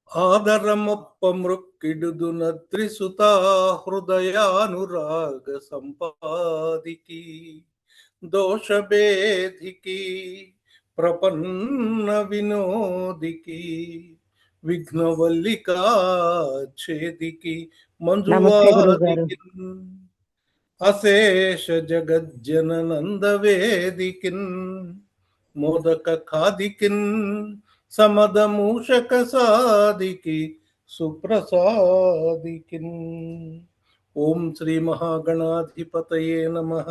ఆదరమొప్ప మృక్కిడుదున త్రిసుతా హృదయానురాగ సంపాదికి దోషభేదికి ప్రపన్న వినోదికి విఘ్నవల్లికా ఛేదికి నమస్తే గురువుగారు. మంజువాదికి అశేష జగజ్జననందవేదికిన్ మోదక ఖాదికిన్ సమద మూషక సాదికి సుప్రసాదికిన్. ఓం శ్రీ మహాగణాధిపతయే నమః.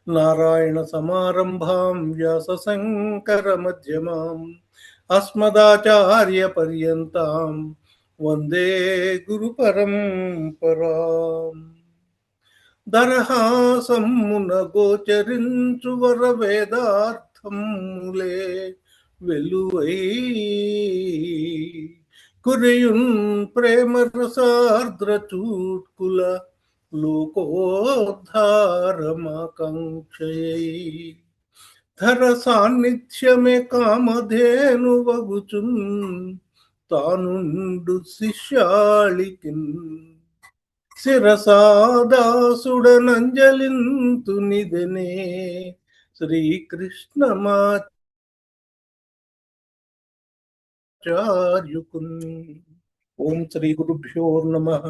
నారాయణ సమారంభాం వ్యాస శంకర మధ్యమాం అస్మదాచార్య పర్యంతాం వందే గురు పరంపరాం. దరహాసమున గోచరించు వర వేదార్థములే వెలువై కురియున్ ప్రేమ రసార్ద్ర చూట్కుల లోకోద్ధారమాకాంక్షయై ధర సాన్నిధ్యమే కామధేను వగుచున్ తానుండు శిష్యాళికిన్ శిరసాదాసుడనంజలింతు నిదనే శ్రీకృష్ణమాచార్యుకున్. ఓం శ్రీ గురుభ్యో నమః.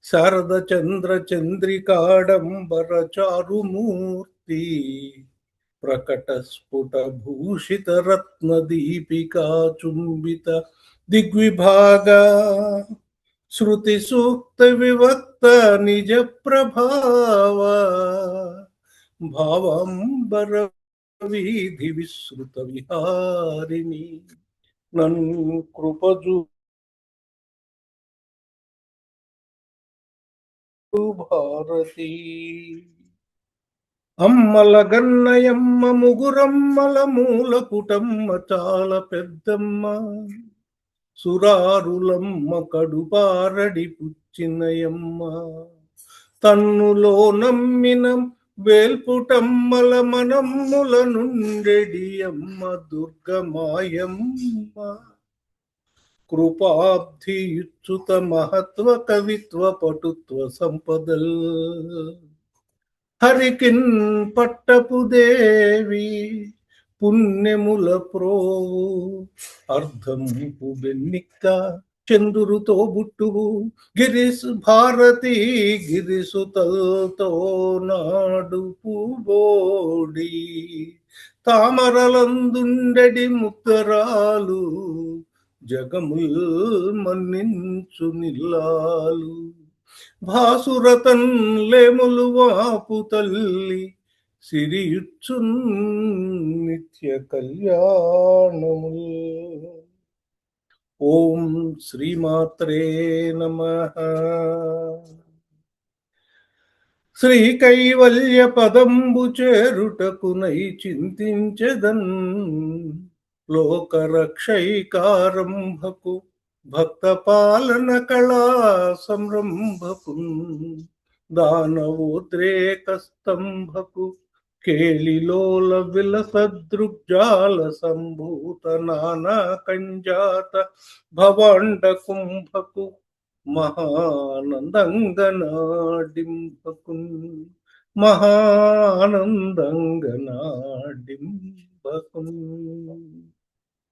శారద చంద్ర చంద్రికాడంబర చారుమూర్తి ప్రకట స్ఫుట భూషిత రత్న దీపికా చుంబిత దిగ్విభాగ శృతి సూక్త వివక్త నిజ ప్రభావ భావంబర వీధి విశ్రుత విహారిణి నన్ను కృపజు భారతి. అమ్మల గన్నయమ్మ ముగురమ్మల మూల పుటమ్మ చాలా పెద్దమ్మ సురారులమ్మ కడుపారడి పుచ్చినయమ్మ తన్నులో నమ్మిన వేల్పుటమ్మల మనమ్ముల నుండెడి అమ్మ దుర్గమాయమ్మ కృపాబ్ధియుచ్యుత మహత్వ కవిత్వ పటుత్వ సంపదల్ హరికిన్ పట్టపు దేవి పుణ్యముల ప్రోవు అర్ధంపు బెన్నిక్క చందురుతో బుట్టువు గిరిసు భారతి గిరిసుతల్తో నాడు పూబోడి తామరలందుండెడి ముత్తరాలు జగముల్ మన్నించు నిల్లాలు భాసురతన్ లేములు వాపు తల్లి సిరియుచ్చున్ నిత్య కళ్యాణముల్. ఓం శ్రీమాత్రే నమః. శ్రీ కైవల్య పదంబు చేరుటకునై చింతించెదన్ లోకరక్షైకారంభకు భక్త పాలన కళా సంరంభకు దానవోద్రేక స్తంభకు కేళిలోల విలసదృగ్జాల సంభూత నానా కంజాత భవాండ కుంభకు మహానందంగనాడింపకు మహానందంగనాడింపకు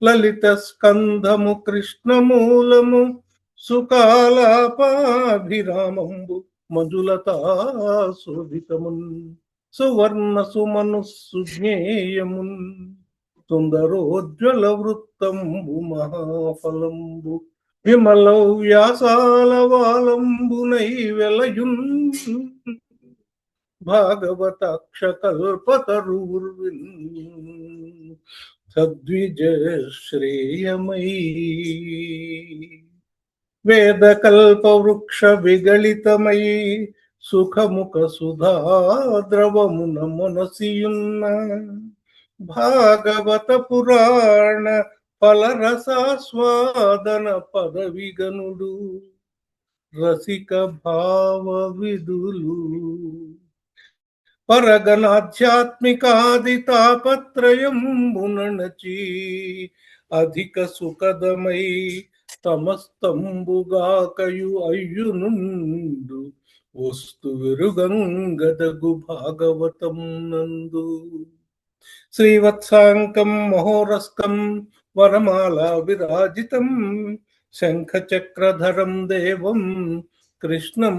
లలిత స్కంధము కృష్ణమూలము సుకాలాపాభిరామంబు మంజులతా శోభితమున్ సువర్ణ సుమను సుజ్ఞేయమున్ సుందరోజ్వల వృత్తంబు మహాఫలంబు విమలౌ వ్యాసాల వాలంబునై వెలయున్ భాగవతాక్ష కల్పతరుర్విన్ సద్విజ శ్రేయమై వేద కల్ప వృక్ష విగళితమై సుఖముఖ సుధా ద్రవమున మనసియున్న భాగవత పురాణ ఫలరసాస్వాదన పదవిగనుడు రసిక భావ విదులు పరగణాధ్యాత్మికాది తాపత్రయం మునచి అధిక సుఖదమై తమస్తంబుగాకయు అయ్యునుండు వస్తు వెరుగంగదగు భాగవతం నందు శ్రీవత్సాంకం మహోరస్కం వరమాలా విరాజితం శంఖచక్రధరం దేవం కృష్ణం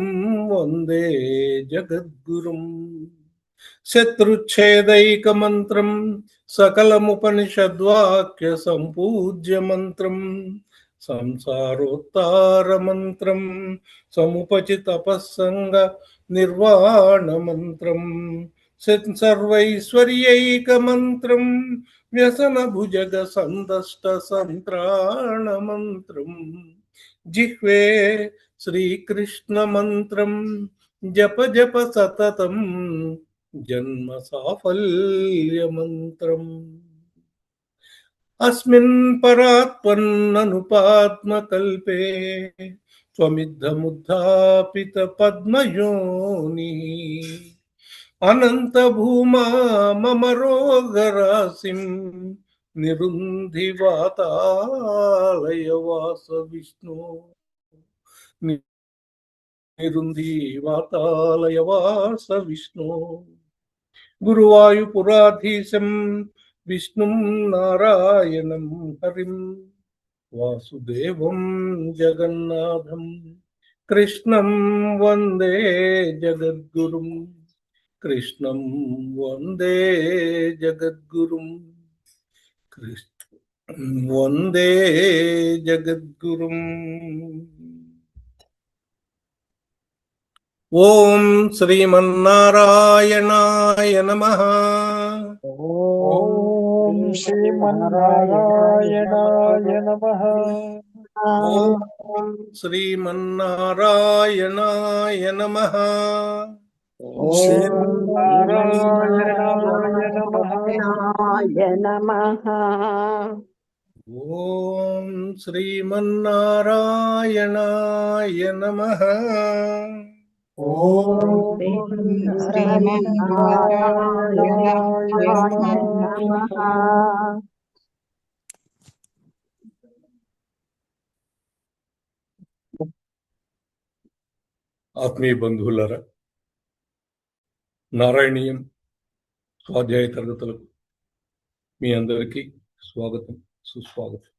వందే జగద్గురుం శత్రుచ్ఛేదైక మంత్రం సకలముపనిషద్వాక్య సంపూజ్య మంత్రం సంసారోత్తార మంత్రం సముపచితపస్సంగ నిర్వాణ మంత్రం సర్వైశ్వర్యైక మంత్రం వ్యసన భుజగ సందష్ట సంత్రాణ మంత్రం జిహ్వే శ్రీకృష్ణ మంత్రం జప జప సతతం జన్మ సాఫల్య మంత్రం అస్మిన్ పరాత్పన్ననుపాత్మకల్పే త్వమిద్ధముద్ధాపిత పద్మయోని అనంత భూమా మమ రోగరాశిం నిరుంధి వాతాలయ వాస విష్ణు నిరుంధి వాతాలయ వాస విష్ణు గురువాయుపురాధీశం విష్ణుం నారాయణం హరిం వాసుదేవం జగన్నాథం కృష్ణం వందే జగద్గురుం కృష్ణం వందే జగద్గురుం కృష్ణం వందే జగద్గురుం ఓం శ్రీమన్నారాయణాయ నమః ఓం శ్రీమన్నారాయణాయ నమః. ఓం శ్రీమన్నారాయణాయ నమః ఓం శ్రీమన్నారాయణాయ నమః. నమః ఓం శ్రీమన్నారాయణాయ నమః ఓం శ్రీమన్నారాయణాయ నమః. ఆత్మీయ బంధువులారా, నారాయణీయం స్వాధ్యాయ తరగతులకు మీ అందరికీ స్వాగతం, సుస్వాగతం.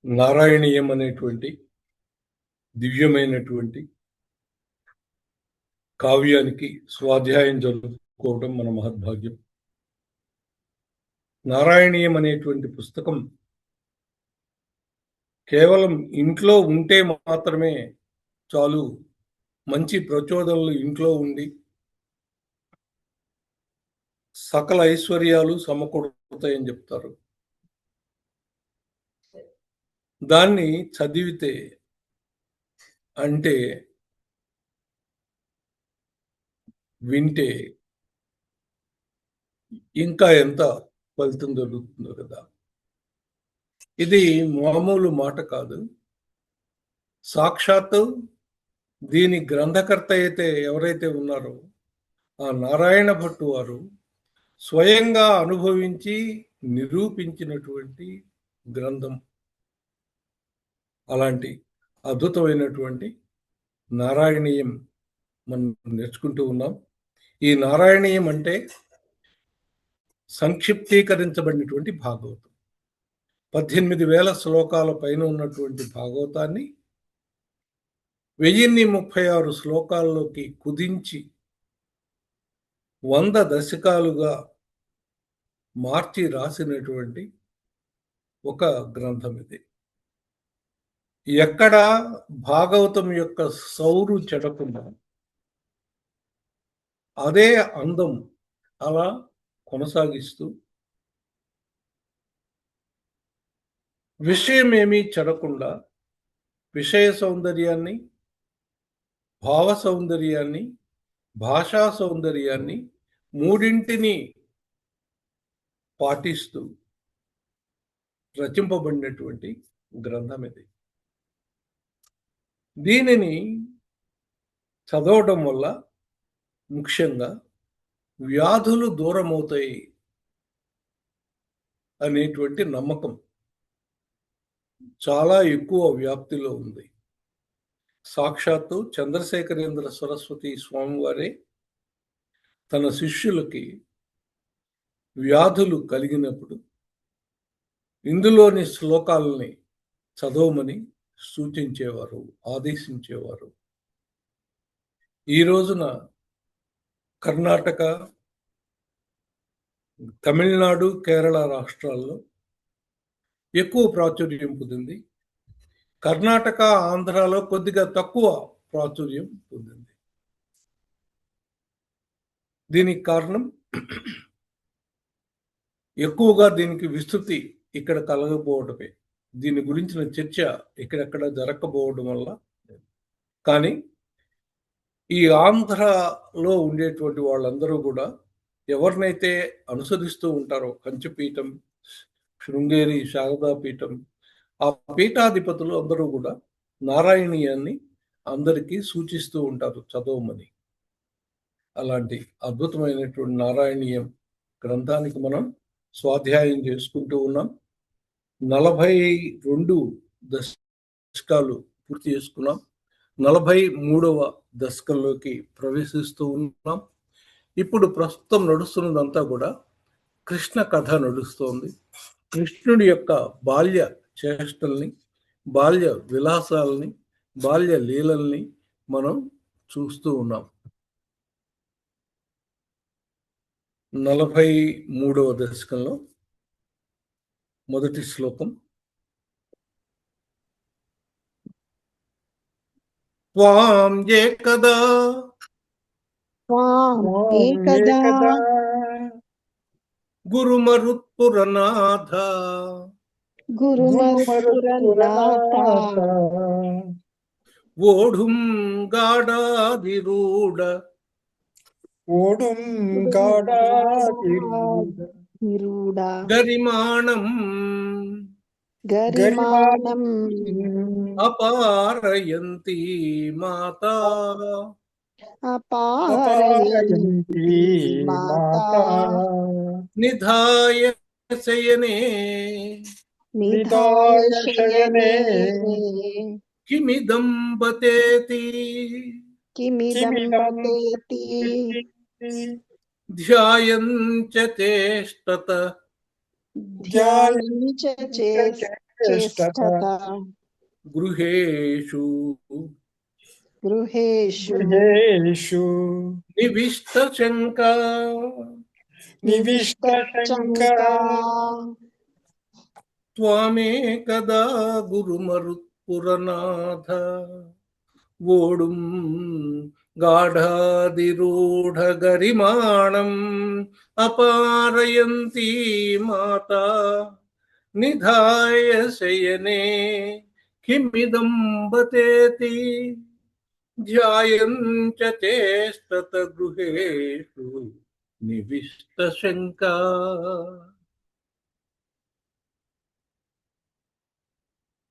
నారాయణీయం అనేటువంటి దివ్యమైనటువంటి కావ్యానికి స్వాధ్యాయం జరుపుకోవడం మన మహద్భాగ్యం. నారాయణీయం అనేటువంటి పుస్తకం కేవలం ఇంట్లో ఉంటే మాత్రమే చాలు, మంచి ప్రచోదనలు ఇంట్లో ఉండి సకల ఐశ్వర్యాలు సమకూడతాయని చెప్తారు. దాన్ని చదివితే అంటే వింటే ఇంకా ఎంత ఫలితం దొరుకుతుందో కదా. ఇది మామూలు మాట కాదు. సాక్షాత్తు దీని గ్రంథకర్త అయితే ఎవరైతే ఉన్నారో ఆ నారాయణ భట్టు వారు స్వయంగా అనుభవించి నిరూపించినటువంటి గ్రంథం. అలాంటి అద్భుతమైనటువంటి నారాయణీయం మనం నేర్చుకుంటూ ఉన్నాం. ఈ నారాయణీయం అంటే సంక్షిప్తీకరించబడినటువంటి భాగవతం. 18,000 శ్లోకాల పైన ఉన్నటువంటి భాగవతాన్ని 1036 శ్లోకాల్లోకి కుదించి 100 దశకాలుగా మార్చి రాసినటువంటి ఒక గ్రంథం ఇది. ఎక్కడ భాగవతం యొక్క సౌరు చెడకుండా అదే అందం అలా కొనసాగిస్తూ విషయమేమీ చెడకుండా విషయ సౌందర్యాన్ని, భావ సౌందర్యాన్ని, భాషా సౌందర్యాన్ని మూడింటిని పాటిస్తూ రచింపబడినటువంటి గ్రంథం ఇది. దీనిని చదవడం వల్ల ముఖ్యంగా వ్యాధులు దూరమవుతాయి అనేటువంటి నమ్మకం చాలా ఎక్కువ వ్యాప్తిలో ఉంది. సాక్షాత్తు చంద్రశేఖరేంద్ర సరస్వతి స్వామివారే తన శిష్యులకి వ్యాధులు కలిగినప్పుడు ఇందులోని శ్లోకాలని చదవమని సూచించేవారు, ఆదేశించేవారు. ఈ రోజున కర్ణాటక, తమిళనాడు, కేరళ రాష్ట్రాల్లో ఎక్కువ ప్రాచుర్యం పొందింది. కర్ణాటక, ఆంధ్రాలో కొద్దిగా తక్కువ ప్రాచుర్యం పొందింది. దీనికి కారణం ఎక్కువగా దీనికి విస్తృతి ఇక్కడ కలగకపోవడమే. దీని గురించిన చర్చ ఇక్కడెక్కడ జరగకపోవడం వల్ల. కానీ ఈ ఆంధ్రలో ఉండేటువంటి వాళ్ళందరూ కూడా ఎవరినైతే అనుసరిస్తూ ఉంటారో, కంచిపీఠం, శృంగేరి శారదా పీఠం, ఆ పీఠాధిపతులు అందరూ కూడా నారాయణీయాన్ని అందరికీ సూచిస్తూ ఉంటారు చదవమని. అలాంటి అద్భుతమైనటువంటి నారాయణీయం గ్రంథానికి మనం స్వాధ్యాయం చేసుకుంటూ ఉన్నాం. 42 దశకాలు పూర్తి చేసుకున్నాం. 43వ దశకంలోకి ప్రవేశిస్తూ ఉన్నాం. ఇప్పుడు ప్రస్తుతం నడుస్తున్నదంతా కూడా కృష్ణ కథ నడుస్తోంది. కృష్ణుడి యొక్క బాల్య చేష్టల్ని, బాల్య విలాసాలని, బాల్య లీలల్ని మనం చూస్తూ ఉన్నాం. 43వ దశకంలో మొదటి శ్లోకం. త్వాం ఏకదా ఏకదా గురుమరుత్పురనాథ గురుమరుపురనాథ ఓఢుం గాఢాధిరూఢ ఓడుం గాఢాధిరూఢ నిరూఢ గరిమాణం గరిమాణం అపారయంతి మాతా అపారయంతి మాతా నిధాయ శయనే నిధాయ శయనే కిమిదం బతేతి కిమిదం పతేతి ధ్యాయంచ చేష్టత ధ్యానించ చేష్టత గృహేషు గృహేషు గృహేషు నివిష్ట శంక నివిష్టశంకా త్వామేకదా గురుమరుత్పురనాథ ఓడుం గాఢాధిరూఢ గరిమాణం అపారయంతి మాతా నిధాయ శయనే కిమిదం బతేతి ధ్యాయంచ చేష్టత గృహేషు నివిష్ట శంకా.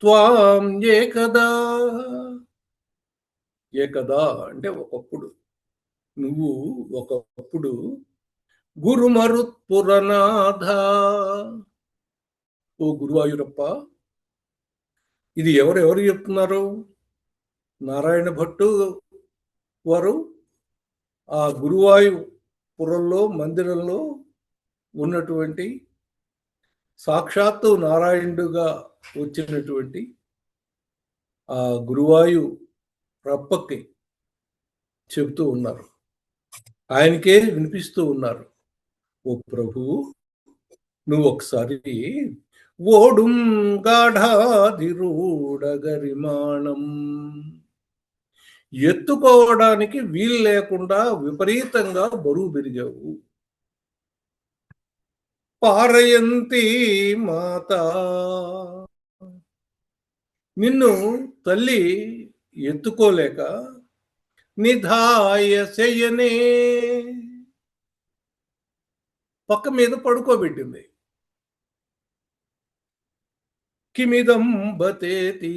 త్వాం ఏకదా, ఏకదా అంటే ఒకప్పుడు, నువ్వు ఒకప్పుడు గురుమరుత్పురనాథ, ఓ గురువాయూరప్ప. ఇది ఎవరు చెప్తున్నారు? నారాయణ భట్టు వారు ఆ గురువాయూపురంలో మందిరంలో ఉన్నటువంటి సాక్షాత్తు నారాయణుడుగా వచ్చినటువంటి ఆ గురువాయు రప్పకి చెబుతూ ఉన్నారు. ఆయనకే వినిపిస్తూ ఉన్నారు. ఓ ప్రభువు, నువ్వు ఒకసారి ఓడుం గాఢాధిరూఢ గరిమాణం, ఎత్తుకోవడానికి వీలు లేకుండా విపరీతంగా బరువు పెరిగావు. పారయంతి మాత, నిన్ను తల్లి ఎత్తుకోలేక నిధాయ శయనే, పక్క మీద పడుకోబెట్టింది. కిమిదం బతేతి,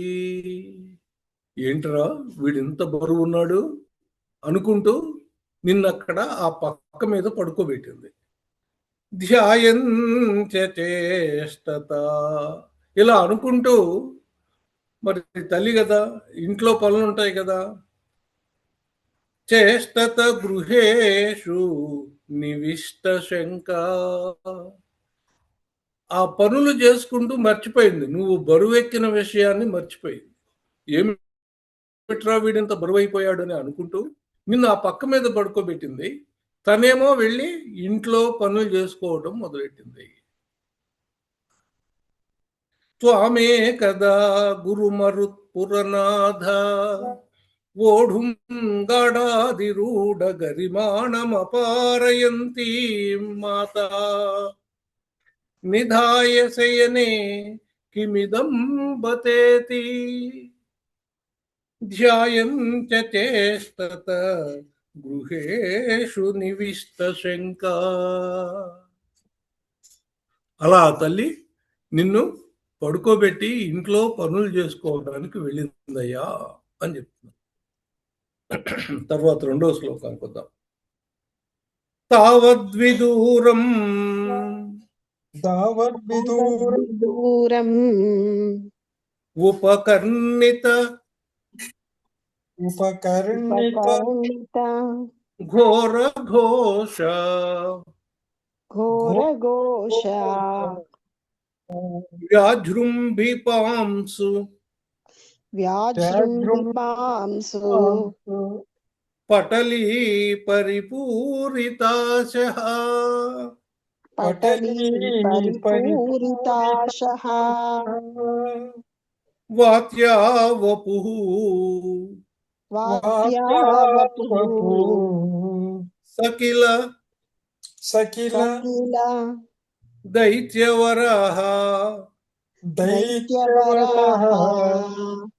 ఏంట్రా వీడింత బరువు ఉన్నాడు, అనుకుంటూ నిన్నక్కడ ఆ పక్క మీద పడుకోబెట్టింది. ధ్యాయంచ చేష్టత, ఇలా అనుకుంటూ, మరి తల్లి కదా, ఇంట్లో పనులు ఉంటాయి కదా, చేష్టత గృహేషు నివిష్ట శంక, ఆ పనులు చేసుకుంటూ మర్చిపోయింది, నువ్వు బరువెక్కిన విషయాన్ని మర్చిపోయింది. ఏమిట్రా వీడింత బరువైపోయాడు అని అనుకుంటూ నిన్ను ఆ పక్క మీద పడుకోబెట్టింది. తనేమో వెళ్ళి ఇంట్లో పనులు చేసుకోవడం మొదలెట్టింది. త్వామే కదా గురుమరుత్పురనాథ ఓఢుం గాఢాదిరూఢ గరిమాణమపారయంతి మాతా నిధాయ శయనే కిమిదం బతేతి ధ్యాయంచ చేష్టత గృహేషు నివిష్ట శంక. అలా తల్లి నిన్ను పడుకోబెట్టి ఇంట్లో పనులు చేసుకోవడానికి వెళ్ళిందయ్యా అని చెప్తున్నా. తర్వాత రెండో శ్లోకానికి వద్దాం. తావద్విదూరం దూరం ఉపకర్ణిత ఉపకర్ణిత ఘోర ఘోష ఘోరఘోష వ్యాజృంభిపాంసు వ్యాజృంభిపాంసు పటలీ పరిపూరితాశః పటలీ పరిపూరితాశః వాత్యావపుః వాత్యావపుః సకిల సకిల దైత్యవరః దైత్యవరః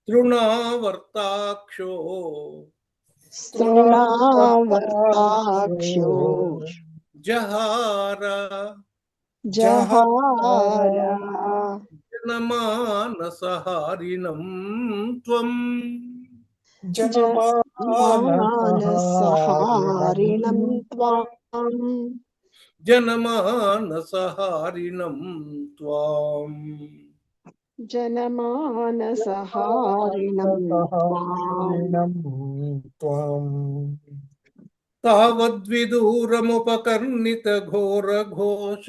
తృణావర్తాక్షో తృణావర్తాక్షో జహార జహార జనమానసహారిణం త్వం జనమానసహారిణం త్వాం జనమానసహారిణం త్వాం జనమానసహారిణం త్వాం తావద్విదూరముపకర్ణిత ఘోర ఘోష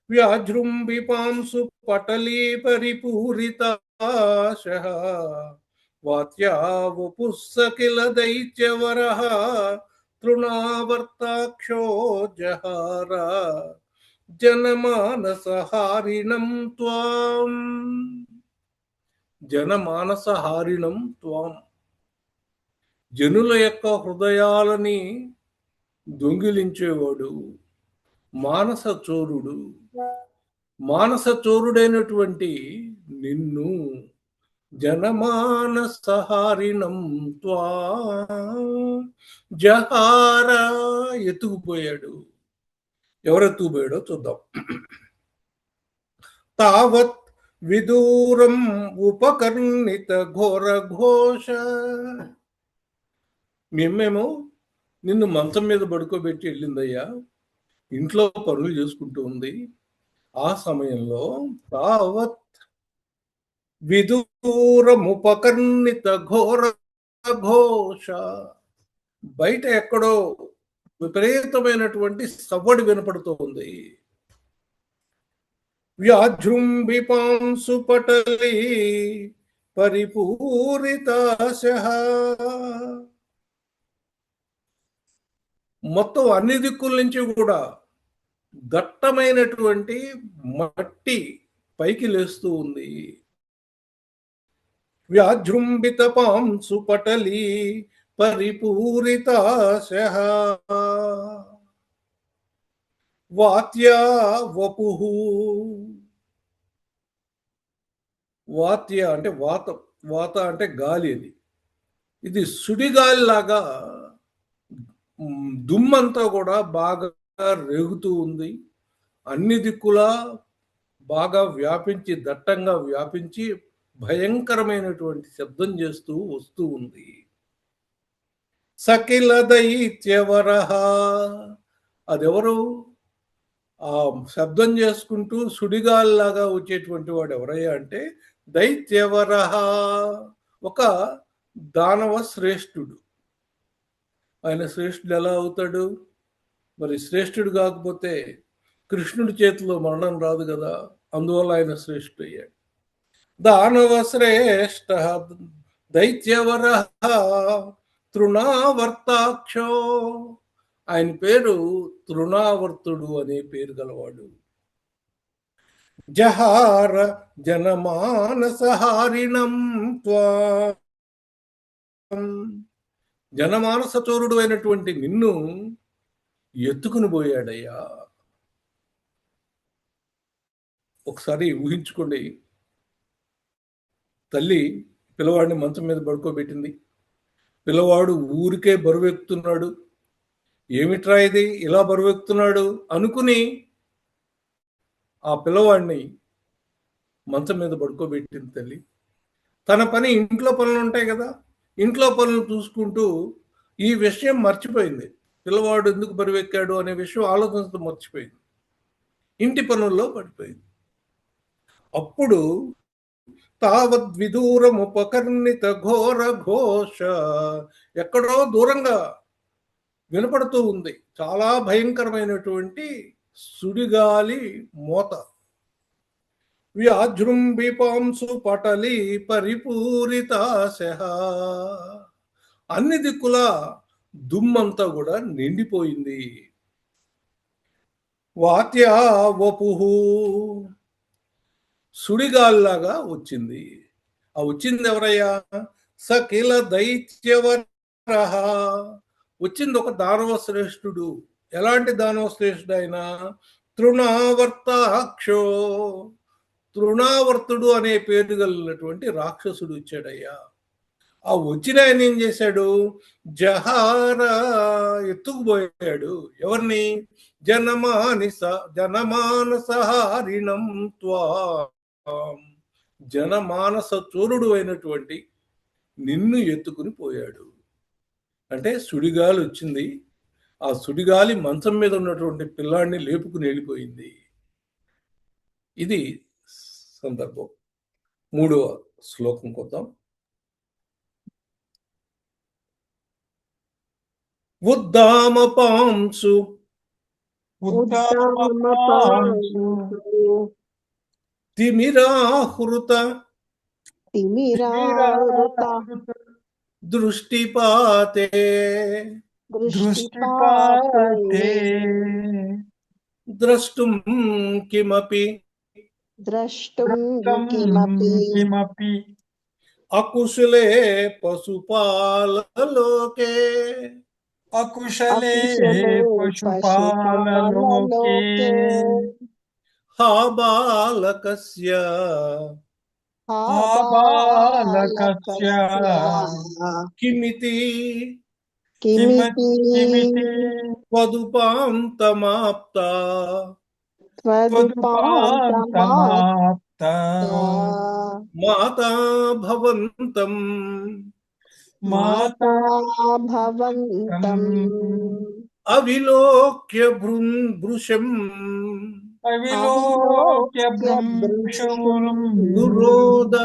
వ్యాజృంభిపాంసు పటలీ పరిపూరితాశః వాత్యావపుః సకిల దైత్యవరః తృణావర్తాక్షో జహార జనమానసహారిణం త్వాం జనమానసహారిణం త్వాం. జనుల యొక్క హృదయాలని దొంగిలించేవాడు మానస చోరుడు. మానస చోరుడైనటువంటి నిన్ను జనమానసహారిణం త్వాం జహార ఎత్తుకుపోయాడు. ఎవరెత్తుకుపోయాడో చూద్దాం. తావత్ విదూరం ఉపకర్ణిత ఘోర ఘోష, మేమేమో నిన్ను మంచం మీద పడుకోబెట్టి వెళ్ళిందయ్యా, ఇంట్లో పనులు చేసుకుంటూ ఉంది. ఆ సమయంలో తావత్ విదూరముపకర్ణిత ఘోర ఘోష, బయట ఎక్కడో విపరీతమైనటువంటి సవ్వడి వినపడుతోంది. వ్యాజృంభిపాంసు పటలీ పరిపూరితాశః, మొత్తం అన్ని దిక్కుల నుంచి కూడా దట్టమైనటువంటి మట్టి పైకి లేస్తూ ఉంది. వ్యాజృంభిత పాంసు పటలీ పరిపూరితాశః వాత్యా వపుః, వాత్య అంటే వాత, వాత అంటే గాలి. అది ఇది సుడిగాలి లాగా దుమ్మంతా కూడా బాగా రేగుతూ ఉంది. అన్ని దిక్కులా బాగా వ్యాపించి, దట్టంగా వ్యాపించి భయంకరమైనటువంటి శబ్దం చేస్తూ వస్తూ ఉంది. సకిల దైత్యవర. అదెవరు? ఆ శబ్దం చేసుకుంటూ సుడిగాల్లాగా వచ్చేటువంటి వాడు ఎవరయ్యా అంటే దైత్యవర, ఒక దానవ శ్రేష్ఠుడు. ఆయన శ్రేష్ఠుడు ఎలా అవుతాడు? మరి శ్రేష్ఠుడు కాకపోతే కృష్ణుడి చేతిలో మరణం రాదు కదా, అందువల్ల ఆయన శ్రేష్ఠుడు అయ్యాడు. దానవ శ్రేష్ఠ దైత్యవర తృణావర్తాక్షో. ఆయన పేరు తృణావర్తుడు అనే పేరు గలవాడు. జహార జనమానసహారిణం త్వాం. జనమానస చోరుడు అయినటువంటి నిన్ను ఎత్తుకుని పోయాడయ్యా. ఒకసారి ఊహించుకోండి, తల్లి పిల్లవాడిని మంచం మీద పడుకోబెట్టింది. పిల్లవాడు ఊరికే బరువెక్కుతున్నాడు. ఏమిట్రా ఇది ఇలా బరువెక్కుతున్నాడు అనుకుని ఆ పిల్లవాడిని మంచం మీద పడుకోబెట్టింది తల్లి. తన పని ఇంట్లో పనులు ఉంటాయి కదా, ఇంట్లో పనులు చూసుకుంటూ ఈ విషయం మర్చిపోయింది. పిల్లవాడు ఎందుకు బరువెక్కాడు అనే విషయం ఆలోచనతో మర్చిపోయింది, ఇంటి పనుల్లో పడిపోయింది. అప్పుడు తావద్విదూరముపకర్ణిత ఘోర ఘోష, ఎక్కడో దూరంగా వినపడుతూ ఉంది చాలా భయంకరమైనటువంటి సుడిగాలి మోత. వ్యాజృంభిపాంసు పటలి పరిపూరితాశః. అన్ని దిక్కుల దుమ్మంతా కూడా నిండిపోయింది. వాత్యా వపుహు, సుడిగాల్లాగా వచ్చింది. ఆ వచ్చింది ఎవరయ్యా? సకిల దైత్యవర. వచ్చింది ఒక దానవ శ్రేష్ఠుడు. ఎలాంటి దానవ శ్రేష్ఠుడు ఆయన? తృణావర్తాక్షో. తృణావర్తుడు అనే పేరు కలిగినటువంటి రాక్షసుడు వచ్చాడయ్యా. ఆ వచ్చిన ఆయన ఏం చేశాడు? జహార, ఎత్తుకుపోయాడు. ఎవరిని? జనమానసహారిణం త్వాం. జనమానస చోరుడు అయినటువంటి నిన్ను ఎత్తుకుని పోయాడు. అంటే సుడిగాలి వచ్చింది, ఆ సుడిగాలి మంచం మీద ఉన్నటువంటి పిల్లాడిని లేపుకుని వెళ్ళిపోయింది. ఇది సందర్భం. 3వ శ్లోకం కొద్దాం. ఉద్దామపాంసు తిమిరాహృత దృష్టిపాతే ద్రష్టుం కిమపి అకుశలే పశుపాలలోకే. అకుశలే పశుపాలలోకే హా బాలకస్య కిమితి త్వదుపాంతమాప్త మాతా భవంతం అవిలోక్య భృశం రురోధ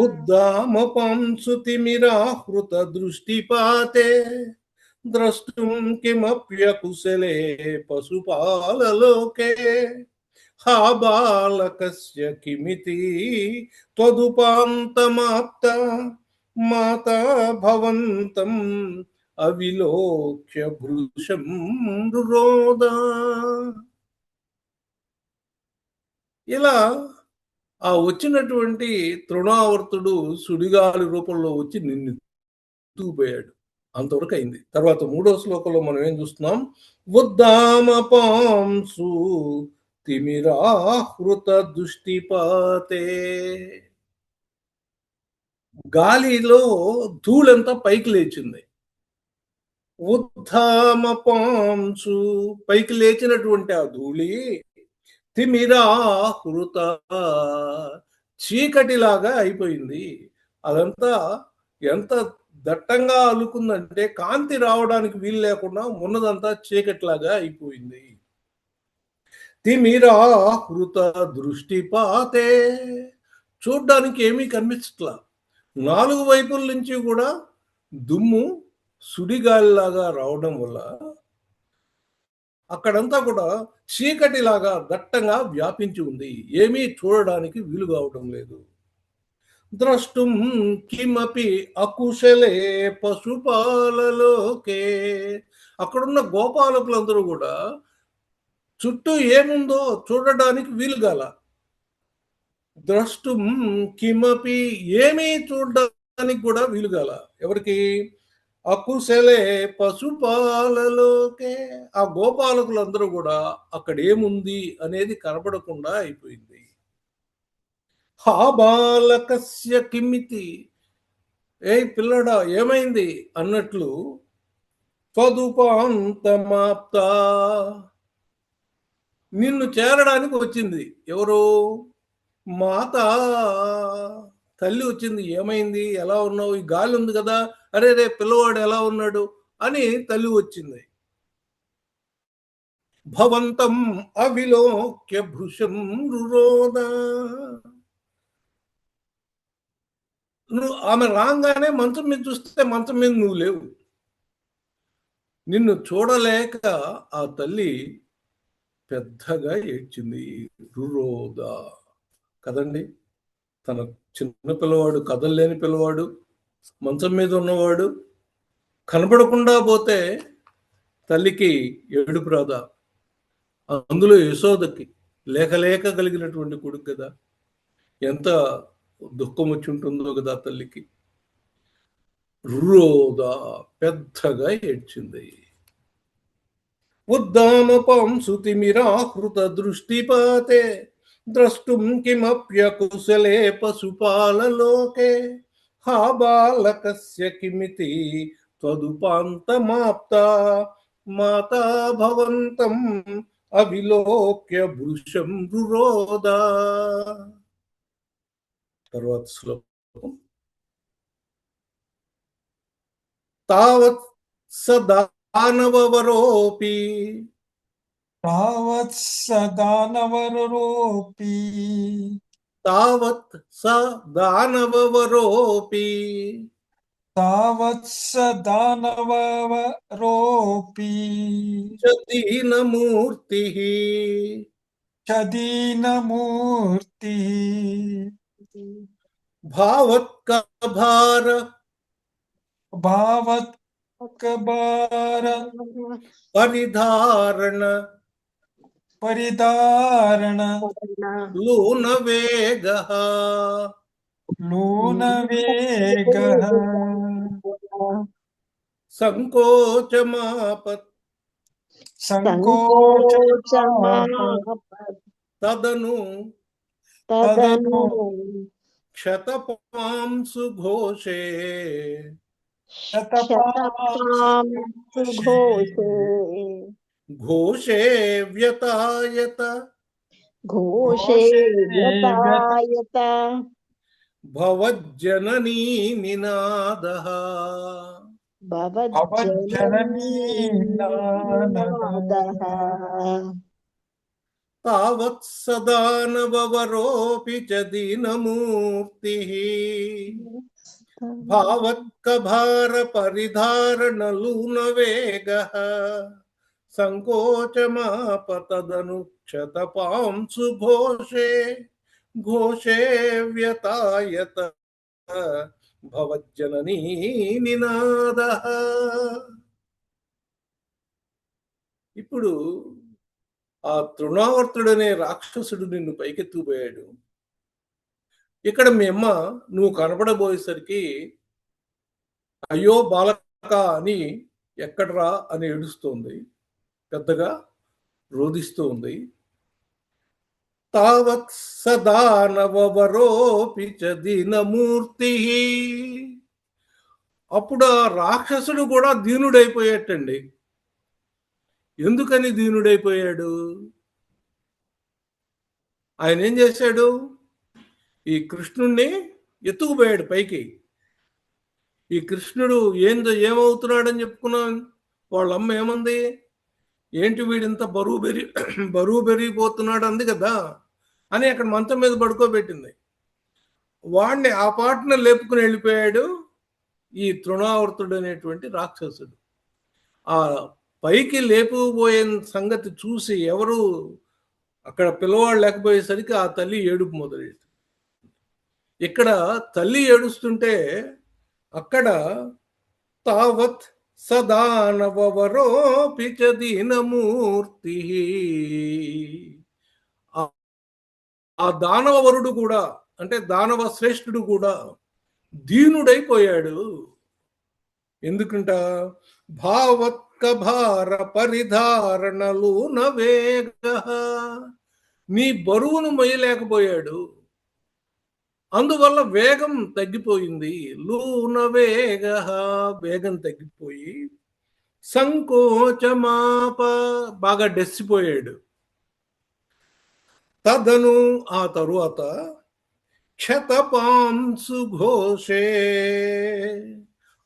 ఉద్దామపాంసు తిమిరాహృత దృష్టిపాతే ద్రష్టుం కిమప్యకుశలే పశుపాలలోకే హా బాలకస్య కిమితి త్వదుపాంతమాప్త మాతా భవంతం అవిలోక్య భృశం రురోధ. ఇలా ఆ వచ్చినటువంటి తృణావర్తుడు సుడిగాలి రూపంలో వచ్చి నిన్ను తూపోయాడు. అంతవరకు అయింది. తర్వాత 3వ శ్లోకంలో మనం ఏం చూస్తున్నాం? ఉద్దామపాంసు తిమిరాహృత దృష్టిపాతే. గాలిలో ధూళంతా పైకి లేచింది. ఉద్దామపాంసు, పైకి లేచినటువంటి ఆ ధూళి తిమిరాహృత, చీకటిలాగా అయిపోయింది. అదంతా ఎంత దట్టంగా అలుకుందంటే కాంతి రావడానికి వీలు లేకుండా ఉన్నదంతా చీకట్లాగా అయిపోయింది. తిమిరాహృత దృష్టిపాతే, చూడ్డానికి ఏమీ కనిపించట్లా. 4 వైపుల నుంచి కూడా దుమ్ము సుడిగాలిలాగా రావడం వల్ల అక్కడంతా కూడా చీకటిలాగా దట్టంగా వ్యాపించి ఉంది. ఏమీ చూడడానికి వీలు కావడం లేదు. ద్రష్టుం కిమపి అకుశలే పశుపాలలోకే, అక్కడున్న గోపాలకులందరూ కూడా చుట్టూ ఏముందో చూడడానికి వీలుగాల. ద్రష్టుం కిమపి, ఏమీ చూడడానికి కూడా వీలుగాల. ఎవరికి? అకుశలే పశుపాలలోకే, ఆ గోపాలకులందరూ కూడా అక్కడ ఏముంది అనేది కనబడకుండా అయిపోయింది. హా బాలకస్య కిమితి, ఏ పిల్లడా ఏమైంది అన్నట్లు తదుపాంతమాప్త, నిన్ను చేరడానికి వచ్చింది. ఎవరు? మాత, తల్లి వచ్చింది. ఏమైంది, ఎలా ఉన్నావు, ఈ గాలి ఉంది కదా, అరే రే పిల్లవాడు ఎలా ఉన్నాడు అని తల్లి వచ్చింది. భవంతం అవిలోక్య భృశం రురోద, నువ్వు ఆమె రాగానే మంచం మీద చూస్తే మంచం మీద నువ్వు లేవు. నిన్ను చూడలేక ఆ తల్లి పెద్దగా ఏడ్చింది. రురోద కదండి, తన చిన్న పిల్లవాడు, కదల్లేని పిల్లవాడు, మంచం మీద ఉన్నవాడు కనపడకుండా పోతే తల్లికి ఏడుపు రాదా? అందులో యశోదకి లేక లేక కలిగినటువంటి కొడుకు కదా, ఎంత దుఃఖం వచ్చి ఉంటుందో కదా తల్లికి. రురోద, పెద్దగా ఏడ్చింది. ఉద్దామపంసుతిమిరాహృత దృష్టిపాతే ద్రష్టుం కిమప్యకుశలే పశుపాలలోకే, హా బాలకస్య కిమితి త్వదుపాంతమాప్త, మాతా భవంతం అవిలోక్య భృశం రురోద. తర్వాత శ్లోకం. తావత్ సదానవవరోపి, తావత్ సదానవరోపి, తావత్ సదానవవరోపి, తావత్ సదానవరోపి, దీనమూర్తి చదీనమూర్తి, భావత్కభార భావత్కబార పరిధారణ పరిధారణ లూనవేగ లూనవేగ సంకోచమాపత్ సంకోచమాపత్ తదను తదను క్షతపాంసు ఘోషే శతపాంసు ఘోషే వ్యతాయత ఘోషేయత భవజ్జననీ నినాదః భవజ్జననీ భవజ్జననీనాదః తావత్ సదానవవరోపి చ దీనమూర్తిః భావత్కభార పరిధారణ లూనవేగః సంకోచమాపతదను క్షతపాంసు ఘోషే ఘోషే వ్యతాయత భవజ్జననీ నినాదః. ఇప్పుడు ఆ తృణావర్తుడనే రాక్షసుడు నిన్ను పైకెత్తుకుపోయాడు. ఇక్కడ మీ అమ్మ నువ్వు కనపడబోయేసరికి అయ్యో బాలక అని ఎక్కడ్రా అని ఏడుస్తోంది, పెద్దగా రోధిస్తూ ఉంది. తావత్ సదానవవరోపి చ దీనమూర్తి, అప్పుడు ఆ రాక్షసుడు కూడా దీనుడైపోయాటండి. ఎందుకని దీనుడైపోయాడు? ఆయన ఏం చేశాడు? ఈ కృష్ణుణ్ణి ఎత్తుకుపోయాడు పైకి. ఈ కృష్ణుడు ఏమవుతున్నాడని చెప్పుకున్నాను. వాళ్ళ అమ్మ ఏమంది, ఏంటి వీడింత బరువు పెరిగిపోతున్నాడు అంది కదా అని అక్కడ మంచం మీద పడుకోబెట్టింది. వాడిని ఆ పాటను లేపుకుని వెళ్ళిపోయాడు ఈ తృణావర్తుడు అనేటువంటి రాక్షసుడు. ఆ పైకి లేపుకుపోయే సంగతి చూసి ఎవరు అక్కడ పిల్లవాళ్ళు లేకపోయేసరికి ఆ తల్లి ఏడుపు మొదలెట్టింది. ఇక్కడ తల్లి ఏడుస్తుంటే అక్కడ తావత్ సదానవరోపి చ దీనమూర్తి, ఆ దానవరుడు కూడా అంటే దానవ శ్రేష్ఠుడు కూడా దీనుడైపోయాడు. ఎందుకంట భావత్క భార పరిధారణలు నవేగ, నీ బరువును మొయ్యలేకపోయాడు, అందువల్ల వేగం తగ్గిపోయింది. లూన వేగ, వేగం తగ్గిపోయి సంకోచమాప, బాగా డెస్సిపోయాడు. తదను, ఆ తరువాత క్షతపాంసు ఘోషే,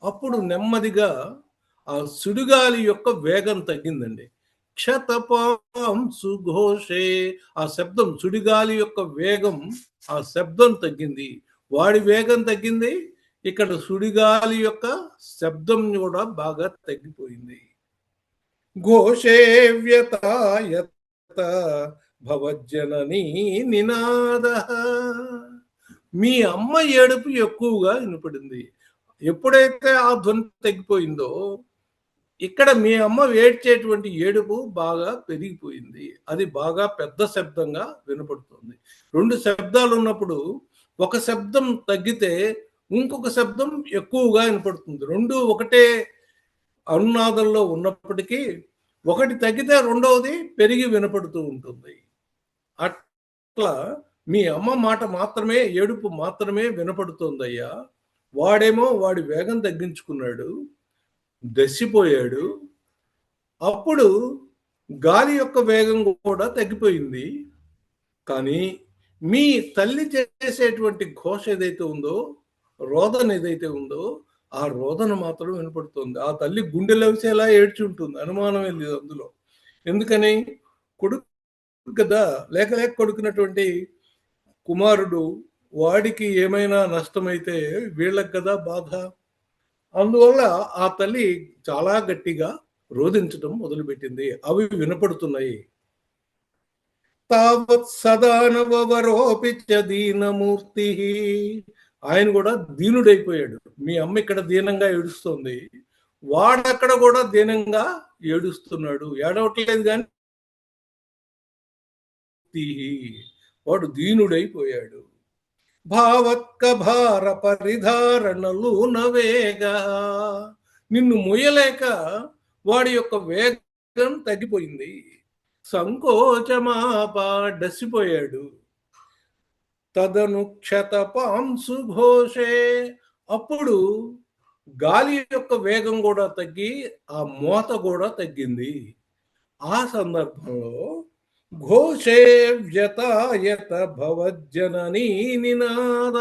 అప్పుడు నెమ్మదిగా ఆ సుడిగాలి యొక్క వేగం తగ్గిందండి. క్షతపాంసు ఘోషే, ఆ శబ్దం, సుడిగాలి యొక్క వేగం, ఆ శబ్దం తగ్గింది. వాడి వేగం తగ్గింది, ఇక్కడ సుడిగాలి యొక్క శబ్దం కూడా బాగా తగ్గిపోయింది. ఘోషే వ్యతాయత భవజ్జననీ నినాద, మీ అమ్మ ఏడుపు ఎక్కువగా వినపడింది. ఎప్పుడైతే ఆ ధ్వని తగ్గిపోయిందో ఇక్కడ మీ అమ్మ ఏడ్చేటువంటి ఏడుపు బాగా పెరిగిపోయింది. అది బాగా పెద్ద శబ్దంగా వినపడుతుంది. రెండు శబ్దాలు ఉన్నప్పుడు ఒక శబ్దం తగ్గితే ఇంకొక శబ్దం ఎక్కువగా వినపడుతుంది. రెండు ఒకటే అనునాదంలో ఉన్నప్పటికీ ఒకటి తగ్గితే రెండవది పెరిగి వినపడుతూ ఉంటుంది. అట్లా మీ అమ్మ మాట మాత్రమే, ఏడుపు మాత్రమే వినపడుతుందయ్యా. వాడేమో వాడి వేగం తగ్గించుకున్నాడు, దసిపోయాడు. అప్పుడు గాలి యొక్క వేగం కూడా తగ్గిపోయింది. కానీ మీ తల్లి చేసేటువంటి ఘోష ఏదైతే ఉందో, రోదన ఏదైతే ఉందో, ఆ రోదన మాత్రం వినపడుతుంది. ఆ తల్లి గుండెలవిసేలా ఏడ్చి ఉంటుంది, అనుమానమే లేదు అందులో. ఎందుకని, కొడుకు కదా, లేక కొడుకున్నటువంటి కుమారుడు, వాడికి ఏమైనా నష్టమైతే వీళ్ళకి కదా బాధ. అందువల్ల ఆ తల్లి చాలా గట్టిగా రోధించడం మొదలుపెట్టింది. అవి వినపడుతున్నాయి. తావత్ సదానవరోపి చ దీనమూర్తి, ఆయన కూడా దీనుడైపోయాడు. మీ అమ్మ ఇక్కడ దీనంగా ఏడుస్తుంది, వాడక్కడ కూడా దీనంగా ఏడుస్తున్నాడు. ఏడవట్లేదు కానీ వాడు దీనుడైపోయాడు. భావత్క భార పరిధారణలు నవేగ, నిన్ను మొయ్యలేక వాడి యొక్క వేగం తగ్గిపోయింది. సంకోచమాప, డసిపోయాడు. తదను క్షతపాంసు ఘోషే, అప్పుడు గాలి యొక్క వేగం కూడా తగ్గి ఆ మోత కూడా తగ్గింది. ఆ సందర్భంలో ఘోషే వ్యతాయత భవజ్జననీ నినాద,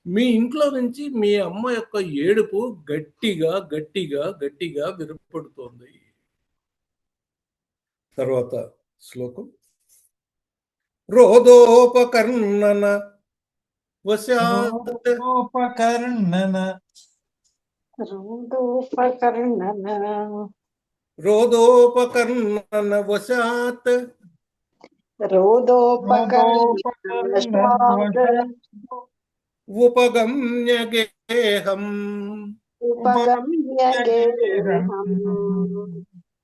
మీ ఇంట్లో నుంచి మీ అమ్మ యొక్క ఏడుపు గట్టిగా గట్టిగా గట్టిగా వినపడుతోంది. తర్వాత శ్లోకం. రోదోపకర్ణన వశాత్, రోదోపకర్ణన రోదోపకర్ణన వశాత్, ఉపగమ్య గేహం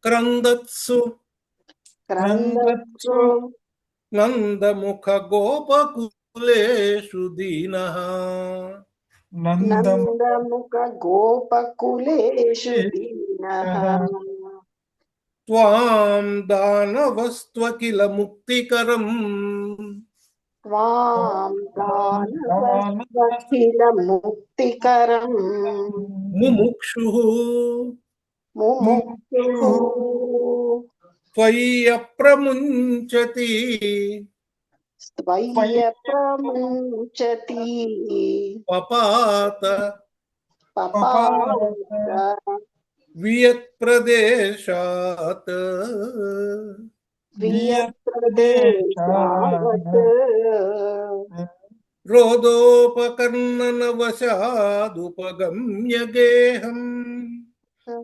క్రందత్సు నందముఖ గోపకులేషు దీనః, నందముఖ గోపకులేషు దీనః, త్వాం దానవస్త్వకిల ముక్తికరం, త్వాం దానవస్త్వకిల ముక్తికరం, ముముక్షుః ముముక్షుః త్వయి అప్రముంచతి స్వయ్య ప్రముంచతి పపాత పపాత వియత్ ప్రదేశాత్ వియత్ప్రదేశాత్ రోదోపకర్ణనవశాదుపగమ్య గేహం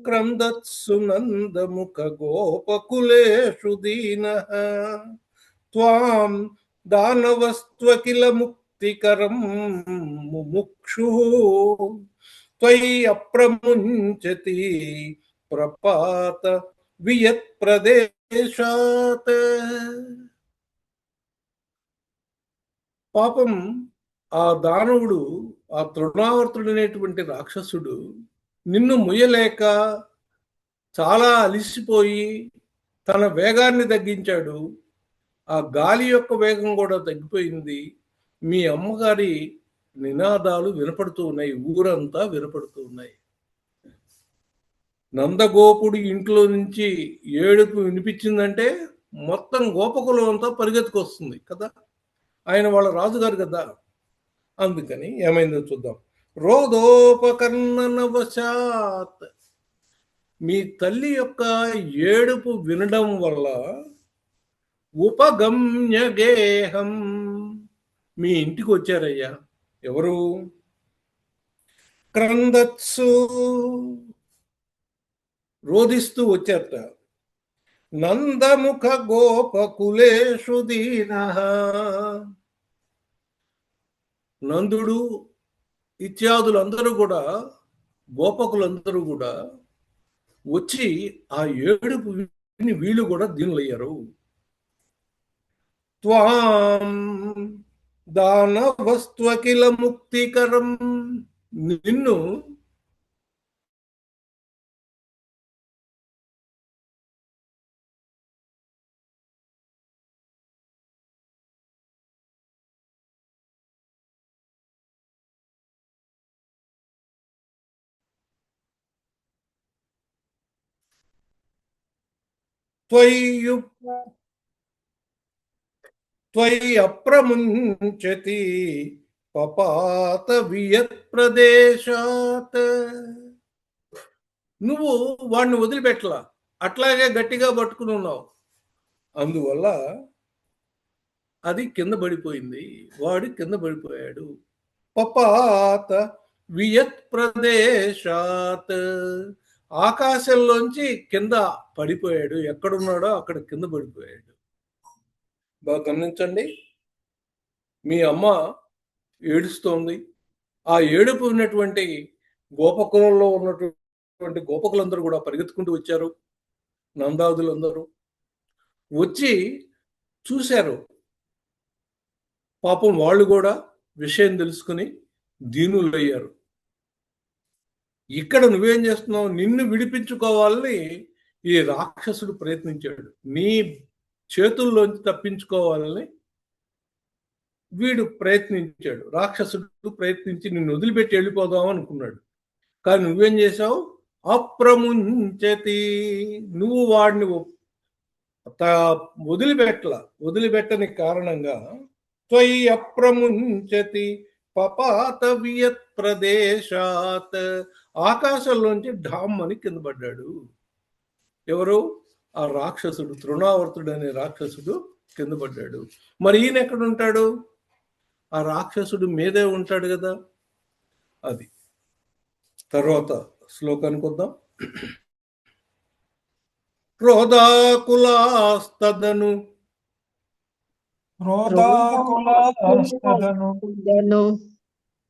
క్రందత్సు నందముఖ గోపకులేషు దీనః త్వాం దానవస్త్వకిల ముక్తికరం ముముక్షుః త్వయి అప్రముంచతి ప్రపాత వియత్ ప్రదేశాత్. పాపం ఆ దానవుడు, ఆ తృణావర్తుడనేటువంటి రాక్షసుడు నిన్ను ముయ్యలేక చాలా అలిసిపోయి తన వేగాన్ని తగ్గించాడు. ఆ గాలి యొక్క వేగం కూడా తగ్గిపోయింది. మీ అమ్మగారి నినాదాలు వినపడుతూ ఉన్నాయి, ఊరంతా వినపడుతూ ఉన్నాయి. నందగోపుడి ఇంట్లో నుంచి ఏడుపు వినిపించిందంటే మొత్తం గోపకులం అంతా పరిగెత్తుకొస్తుంది కదా, ఆయన వాళ్ళ రాజుగారు కదా. అందుకని ఏమైందో చూద్దాం. రోదోపకర్ణనవశాత్, మీ తల్లి యొక్క ఏడుపు వినడం వల్ల ఉపగమ్య గేహం, మీ ఇంటికి వచ్చారయ్యా. ఎవరు? క్రందత్సు, రోధిస్తూ వచ్చారట. నందముఖ గోపకులేషు దీనః, నందుడు ఇత్యాదులందరూ కూడా, గోపకులందరూ కూడా వచ్చి ఆ ఏడుపు విని వీళ్ళు కూడా దీనులయ్యారు. త్వాం దానవస్త్వకిల ముక్తికరం, నిన్ను త్వయి అప్రముంచతి పపాత వియత్ ప్రదేశాత్, నువ్వు వాడిని వదిలిపెట్టలా, అట్లాగే గట్టిగా పట్టుకుని ఉన్నావు. అందువల్ల అది కింద పడిపోయింది, వాడు కింద పడిపోయాడు. పపాత వియత్ ప్రదేశాత్, ఆకాశంలోంచి కింద పడిపోయాడు. ఎక్కడున్నాడో అక్కడ కింద పడిపోయాడు. బాగా గమనించండి. మీ అమ్మ ఏడుస్తోంది. ఆ ఏడుపు ఉన్నటువంటి గోపకులంలో ఉన్నటువంటి గోపకులందరూ కూడా పరిగెత్తుకుంటూ వచ్చారు. నందాదులందరూ వచ్చి చూశారు. పాపం వాళ్ళు కూడా విషయం తెలుసుకుని దీనులయ్యారు. ఇక్కడ నువ్వేం చేస్తున్నావు? నిన్ను విడిపించుకోవాలని ఈ రాక్షసుడు ప్రయత్నించాడు. నీ చేతుల్లోంచి తప్పించుకోవాలని వీడు ప్రయత్నించాడు. రాక్షసుడు ప్రయత్నించి నిన్ను వదిలిపెట్టి వెళ్ళిపోదాం అనుకున్నాడు. కానీ నువ్వేం చేశావు? అప్రముంచతి, నువ్వు వాడిని వదిలిపెట్టని కారణంగా త్వయి అప్రముంచతి పపాత వియత్ ప్రదేశాత్, ఆకాశంలోంచి ఢామ్ అని కింద పడ్డాడు. ఎవరు? ఆ రాక్షసుడు, తృణావర్తుడు అనే రాక్షసుడు కింద పడ్డాడు. మరి ఈయన ఎక్కడ ఉంటాడు? ఆ రాక్షసుడు మీదే ఉంటాడు కదా. అది తర్వాత శ్లోకానికి వద్దాం. క్రోధాకులాస్తదను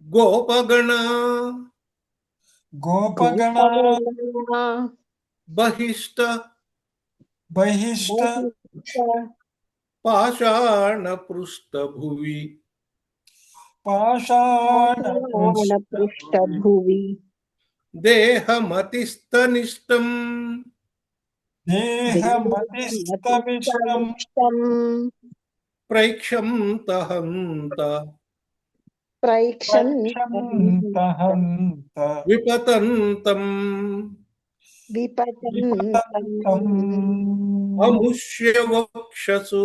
గోపగణ బహిష్ట పాషాణ పృష్ఠభువి దేహమతిస్తనిష్టం ప్రైక్షంతహంత విపతంతం అముష్య వక్షసు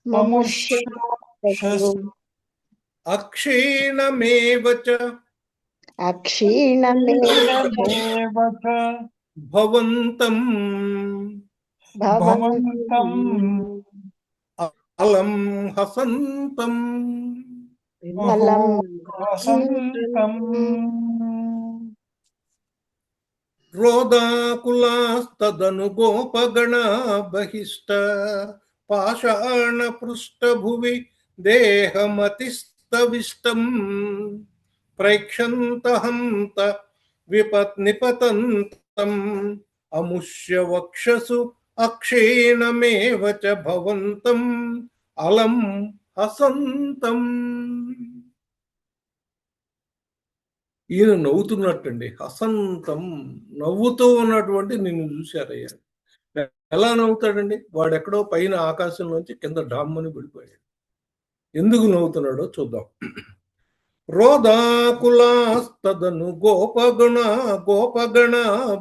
మముష్యసు అక్షీణమేవ చ అక్షీణమేవ ఏవ చ భవంతం భవంతం అలం హసంతం విమలం వసంతం రోదాకులాస్తదను గోపగణ బహిష్ట పాషాణ పృష్ఠభువి దేహమతిస్తవిష్టం ప్రేక్షంతహంత నిపతంతం అముష్య వక్షసు అక్షీణమేవ చ భవంతం అలం హసంతం. ఈయన నవ్వుతున్నట్టండి, హసంతం, నవ్వుతూ ఉన్నటువంటి నిన్ను చూశారయ్యా. ఎలా నవ్వుతాడండి? వాడెక్కడో పైన ఆకాశంలోంచి కింద డామ్మని పడిపోయాడు. ఎందుకు నవ్వుతున్నాడో చూద్దాం. రోదాకులాస్తదను గోపగణ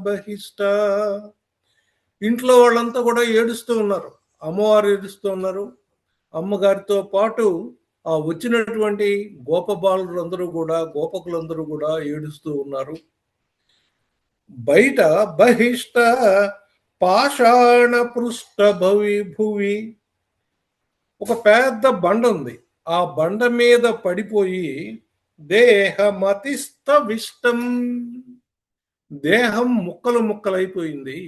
బహిష్ట. ఇంట్లో వాళ్ళంతా కూడా ఏడుస్తూ ఉన్నారు. అమ్మవారు ఏడుస్తూ ఉన్నారు. అమ్మగారితో పాటు ఆ వచ్చినటువంటి గోపబాలులందరూ కూడా, గోపకులందరూ కూడా ఏడుస్తూ ఉన్నారు. బయట బహిష్ట పాషాణ పృష్ఠ భువి ఒక పెద్ద బండ ఉంది. ఆ బండ మీద పడిపోయి దేహమతిస్తవిష్టం, దేహం ముక్కలు ముక్కలైపోయింది.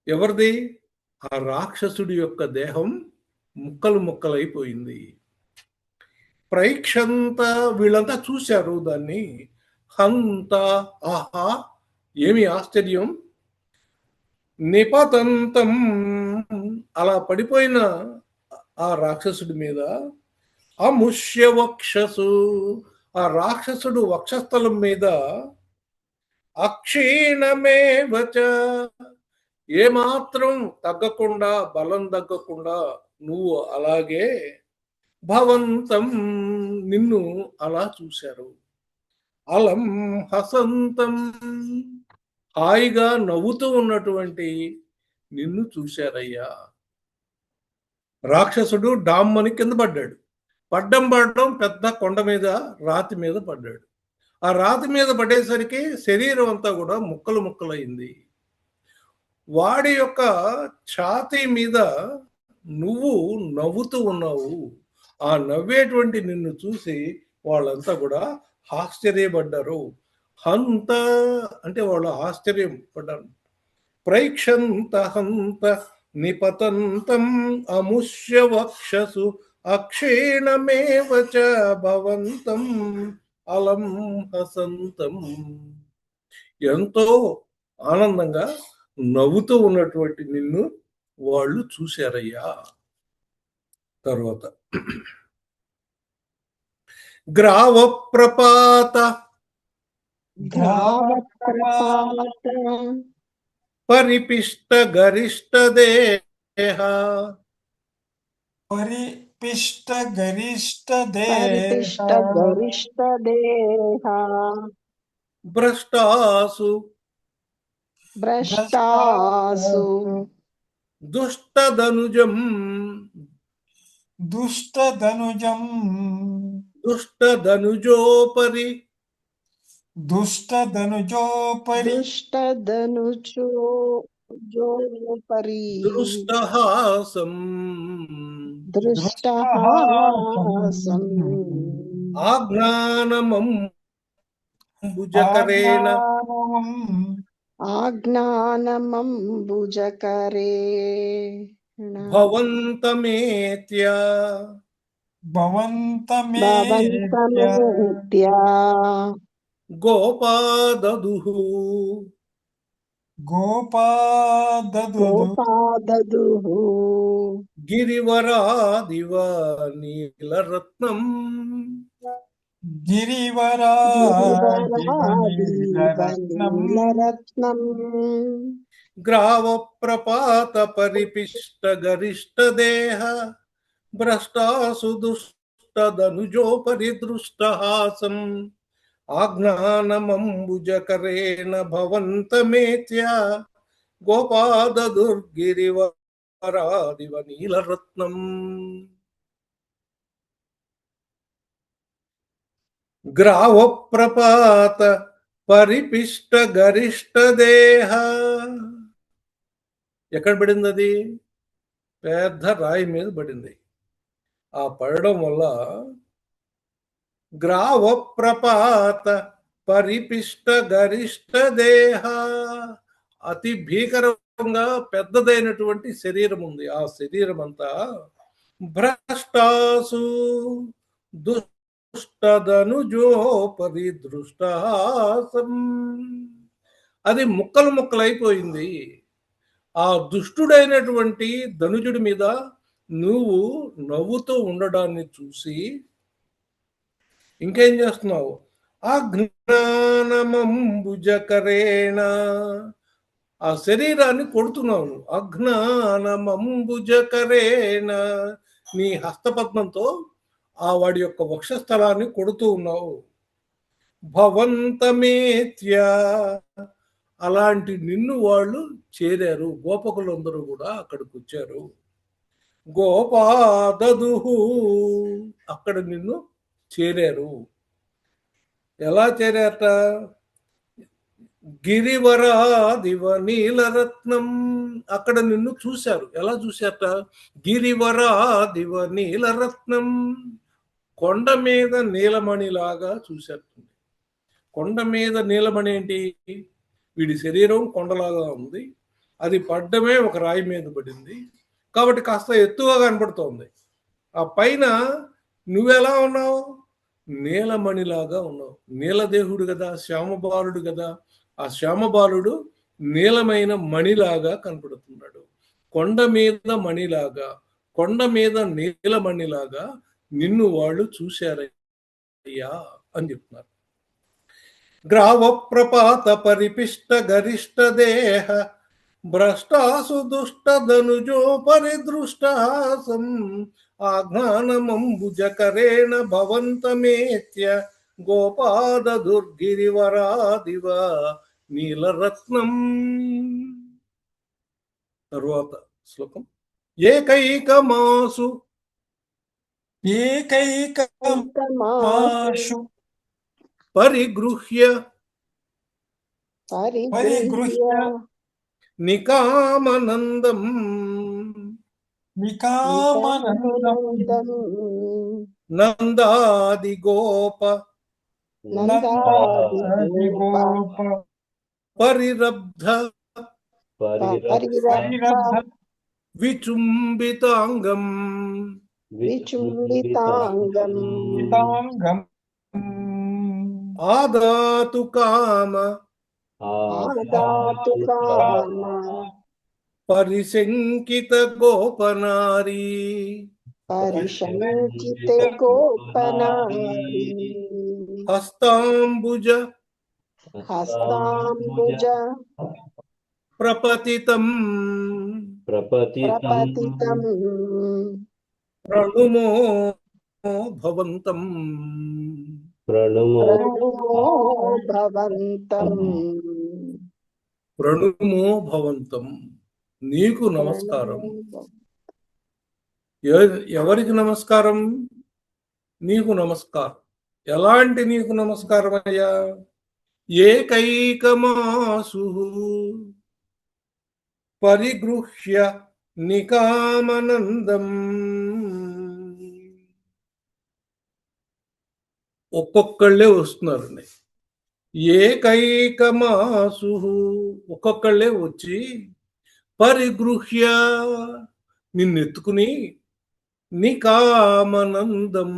ఎవరిది? ఆ రాక్షసుడి యొక్క దేహం ముక్కలు ముక్కలైపోయింది. ప్రైక్షంత, వీళ్ళంతా చూశారు దాన్ని. హంత, ఆహా ఏమి ఆశ్చర్యం. నిపతంతం, అలా పడిపోయిన ఆ రాక్షసుడి మీద అముష్య వక్షసు, ఆ రాక్షసుడు వక్షస్థలం మీద అక్షీణమేవ చ, ఏమాత్రం తగ్గకుండా, బలం తగ్గకుండా నువ్వు అలాగే భవంతం, నిన్ను అలా చూశారు. అలం హసంతం, హాయిగా నవ్వుతూ ఉన్నటువంటి నిన్ను చూశారయ్యా. రాక్షసుడు డామ్మని కింద పడ్డాడు. పడ్డం పెద్ద కొండ మీద, రాతి మీద పడ్డాడు. ఆ రాతి మీద పడేసరికి శరీరం అంతా కూడా ముక్కలు ముక్కలైంది. వాడి యొక్క ఛాతీ మీద నువ్వు నవ్వుతూ ఉన్నావు. ఆ నవ్వేటువంటి నిన్ను చూసి వాళ్ళంతా కూడా ఆశ్చర్యపడ్డారు. హంత అంటే వాళ్ళు ఆశ్చర్యపడ్డారు. ప్రైక్షంత హంత నిపతంతం అముష్య వక్షసు అక్షీణమేవ చ భవంతం అలం హసంతం. ఎంతో ఆనందంగా నవ్వుతూ ఉన్నటువంటి నిన్ను వాళ్ళు చూశారయ్యా. తర్వాత గ్రావ ప్రపాత పరిపిష్ట గరిష్ట దేహ పరిపిష్ట గరిష్ట దేహ భ్రష్టాసు దుష్టధనుజం దుష్టధనుజోపరి దృష్టహాసం ఆజ్ఞానమం భుజకరేణ భవంతమేత్య గోపాదదుః గిరివరాదివ నీలరత్నం గ్రావ ప్రపాత పరిపిష్ట గరిష్ట దేహ భ్రష్టాసు దుష్టధనుజోపరి దృష్టహాసం ఆజ్ఞానమంబుజకరేణ భవంతమేత్య గోపాదదుర్గిరివ పరాదివ నీలరత్నం గ్రావ ప్రపాత పరిపిష్ట గరిష్ట దేహ. ఎక్కడ పడింది అది? పెద్ద రాయి మీద పడింది. ఆ పడడం వల్ల గ్రావ ప్రపాత పరిపిష్ట గరిష్ట దేహ, అతి భీకరంగా పెద్దదైనటువంటి శరీరం ఉంది. ఆ శరీరం అంతా భ్రష్టాసు దుష్టదనుజోపరి దృష్టాసం, అది ముక్కలు ముక్కలైపోయింది. ఆ దుష్టుడైనటువంటి ధనుజుడి మీద నువ్వు నవ్వుతూ ఉండడాన్ని చూసి ఇంకేం చేస్తున్నావు? అజ్ఞానమంబుజకరేణ, ఆ శరీరాన్ని కొడుతున్నావు. అజ్ఞానమంబుజకరేణ, నీ హస్తపద్మంతో ఆ వాడి యొక్క వక్షస్థలాన్ని కొడుతూ ఉన్నావు. భవంతమేత్య, అలాంటి నిన్ను వాళ్ళు చేరారు. గోపకులందరూ కూడా అక్కడికి వచ్చారు. గోపాదదుహు, అక్కడ నిన్ను చేరారు. ఎలా చేరారట? గిరివరాదివ నీలరత్నం, అక్కడ నిన్ను చూశారు. ఎలా చూశారట? గిరివరాదివ నీలరత్నం, కొండ మీద నీలమణిలాగా చూశారు. కొండ మీద నీలమణి ఏంటి? వీడి శరీరం కొండలాగా ఉంది, అది పడ్డమే ఒక రాయి మీద పడింది కాబట్టి కాస్త ఎత్తుగా కనపడుతోంది. ఆ పైన నువ్వెలా ఉన్నావు? నీలమణిలాగా ఉన్నావు. నీలదేహుడు కదా, శ్యామబాలుడు కదా. ఆ శ్యామబాలుడు నీలమైన మణిలాగా కనపడుతున్నాడు. కొండ మీద మణిలాగా, కొండ మీద నీలమణిలాగా నిన్ను వాళ్ళు చూశారయ్యా అని చెప్తున్నారు. గ్రావ ప్రపాత పరిపిష్ట గరిష్ట దేహ భ్రష్టాసు దుష్టధనుజో పరిదృష్టాసం ఆజ్ఞానమంబుజకరేణ భవంతమేత్య గోపాదదుర్గిరివరాదివ నీలరత్నం. తరువాత శ్లోకం. ఏకైకమాసు ఏకైకమాశు పరిగృహ్య పరిగృహ్య నికామనందం నికామనందం నందాది గోప నందాది గోప పరిరబ్ధ పరిరబ్ధ విచుంబితాంగం విచుంబితాంగం వితాంగం ఆదాతు కామ ఆదాతు కామ పరిశంకిత గోపనారీ పరిశంకితే గోపనారీ హస్తాంబుజ హస్తాంబుజ ప్రపతితం ప్రపతితం ప్రణుమో భవంతం ప్రణుమో భవంతం ప్రణుమో భవంతం. నీకు నమస్కారం. ఎవరికి నమస్కారం? నీకు నమస్కారం. ఎలాంటి నీకు నమస్కారం అయ్యా? ఏకైకమాసు పరిగృహ్య నికామనందం, ఒక్కొక్కళ్ళే వస్తున్నారండి. ఏకైకమాసు, ఒక్కొక్కళ్ళే వచ్చి పరిగృహ్య, నిన్నెత్తుకుని నికామనందం,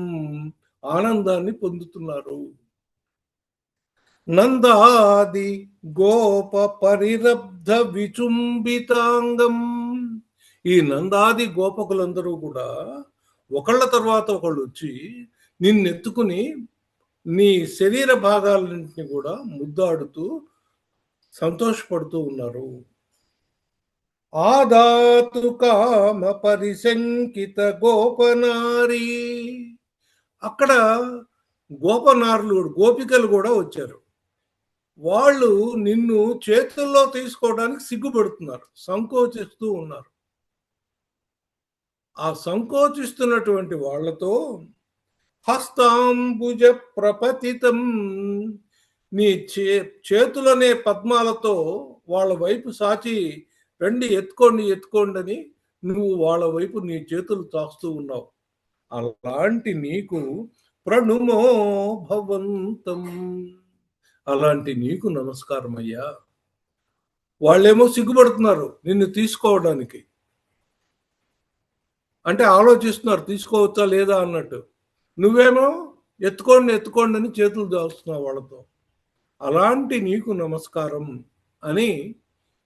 ఆనందాన్ని పొందుతున్నారు. నందాది గోప పరిరబ్ధ విచుంబితాంగం, ఈ నందాది గోపకులందరూ కూడా ఒకళ్ళ తర్వాత ఒకళ్ళు వచ్చి నిన్నెత్తుకుని నీ శరీర భాగాలన్నింటినీ కూడా ముద్దాడుతూ సంతోషపడుతూ ఉన్నారు. ఆదాతు కామ పరిశంకిత గోపనారీ, అక్కడ గోపనారులు గోపికలు కూడా వచ్చారు. వాళ్ళు నిన్ను చేతుల్లో తీసుకోవడానికి సిగ్గుపడుతున్నారు, సంకోచిస్తూ ఉన్నారు. ఆ సంకోచిస్తున్నటువంటి వాళ్ళతో హస్తాంబుజ ప్రపతితం, నీ చేతులనే పద్మాలతో వాళ్ళ వైపు సాచి రండి ఎత్తుకోండి ఎత్తుకోండి అని నువ్వు వాళ్ళ వైపు నీ చేతులు చాస్తూ ఉన్నావు. అలాంటి నీకు ప్రణుమో భవంతం, అలాంటి నీకు నమస్కారం అయ్యా. వాళ్ళేమో సిగ్గుపడుతున్నారు నిన్ను తీసుకోవడానికి, అంటే ఆలోచిస్తున్నారు తీసుకోవచ్చా లేదా అన్నట్టు. నువ్వేమో ఎత్తుకోండి ఎత్తుకోండి అని చేతులు దాస్తున్నావు వాళ్ళతో. అలాంటి నీకు నమస్కారం అని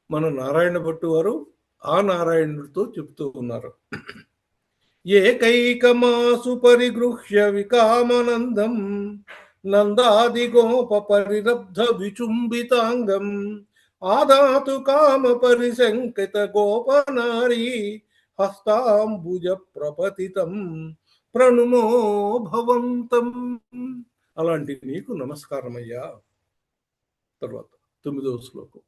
మన నారాయణ భట్టు వారు ఆ నారాయణుడితో చెప్తూ ఉన్నారు. ఏకైకమాసు పరిగృహ్య వికామనందం నందాది గోప పరిరబ్ధ విచుంబితాంగం ఆదాతు కామ పరిశంకిత గోపనారీ హస్తాంబుజ ప్రపతితం ప్రణుమో భవంతం. అలాంటి నీకు నమస్కారమయ్యా. తర్వాత 9వ శ్లోకం.